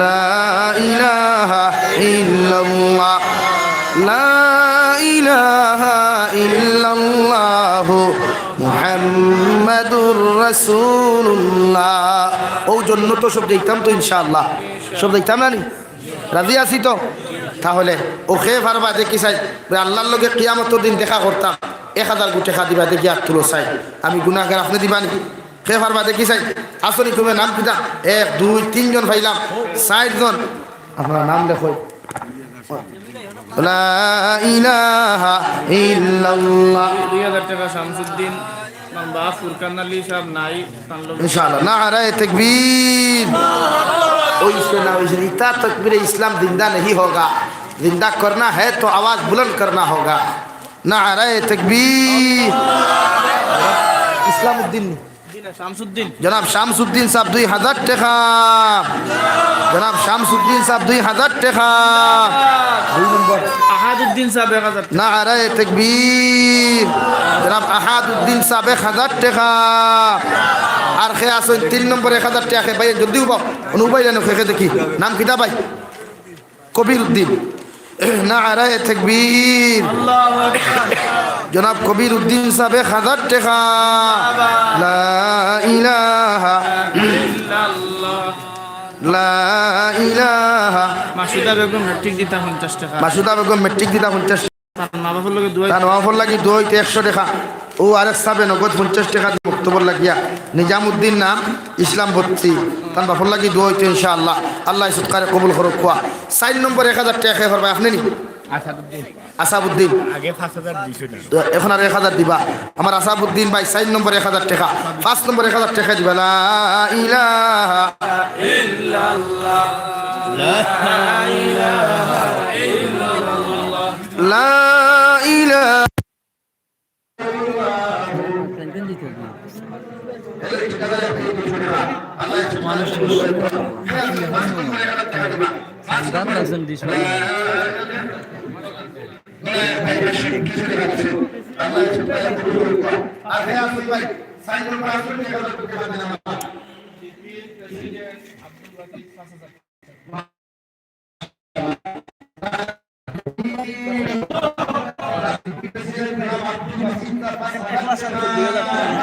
লা ইলাহা ইল্লাল্লাহ, লা ইলাহা ইল্লাল্লাহ মুহাম্মাদুর রাসূলুল্লাহ। ও জন্য তো সব দেখতাম তো ইনশাআল্লাহ, সব দেখতাম না নি? রাজি আছি তো? তাহলে ওকে পারবা দেখি চাই আল্লাহর লগে কিয়ামতের দিন দেখা করতাম, 1000 কোটি টাকা দিবা দেখি আর তুলো চাই, আমি গুনাহগার আপনি দিবানি? কে পারবা দেখি চাই? আসলে তুমি নাম কিতা? 1 2 3 জন পাইলাম, 60 জন আপনার নাম লেখো। লা ইলাহা ইল্লাল্লাহ। 2000 টাকা শামসুদ্দিন নাম্বা ফুরকান আলী সাহেব নাই इंशाअल्लाह। नारे तकबीर। ओइसे ना ओइसे इतना तकबीर इस्लाम जिंदा नहीं होगा, जिंदा करना है तो आवाज बुलंद करना होगा। नारे तकबीर। इस्लामुद्दीन শামসুদ্দিন, जनाब शामसुद्दीन साहब 2000 টাকা, जनाब शामसुद्दीन साहब 2000 টাকা। 2 নম্বর আহাদুদ্দিন সাহেব 1000 টাকা। नारे तकबीर। जनाब আহাদুদ্দিন साहब 1000 টাকা। আর খে আসুন 3 নম্বর 1000 টাকা খে ভাই জলদি উবাও অনুবাই জানো খে দেখি নাম কিতা ভাই? কবির উদ্দিন। নারে তাকবীর। আল্লাহু আকবার। জনাব কবির উদ্দিন সাহেব 1000 টাকা। লা ইলাহা ইল্লাল্লাহ, লা ইলাহা। মাসুদা বেগম মেট্রিক দিতা 50 টাকা। মাসুদা বেগম মেট্রিক দিতা 50 টাকা। তার মা বাবার লগে দুয়াই তার ওয়াফর লাগি 100 টাকা। ও আরেক সাবে নগদ 50 টাকা বক্তব্য লাগিয়া নিজামুদ্দিন নাম ইসলাম ভর্তি, তার বাপর লাগি দোয়াইতে ইনশাআল্লাহ আল্লাহ সৎকারে কবুল করুক। কোয়া 4 নম্বর 1000 টাকা খেয়ে পারবে আপনি নি? আসাবুদ্দিন আগে 5000 দিছিল, এখন আর 1000 দিবা। আমার আসাবুদ্দিন ভাই 4 নম্বর 1000 টাকা, 5 নম্বর 1000 টাকা দিবা। লা ইলাহা ইল্লাল্লাহ, লা ইলাহা ইল্লাল্লাহ, লা ইলাহা। মাছ কিন্তু 2000 টাকা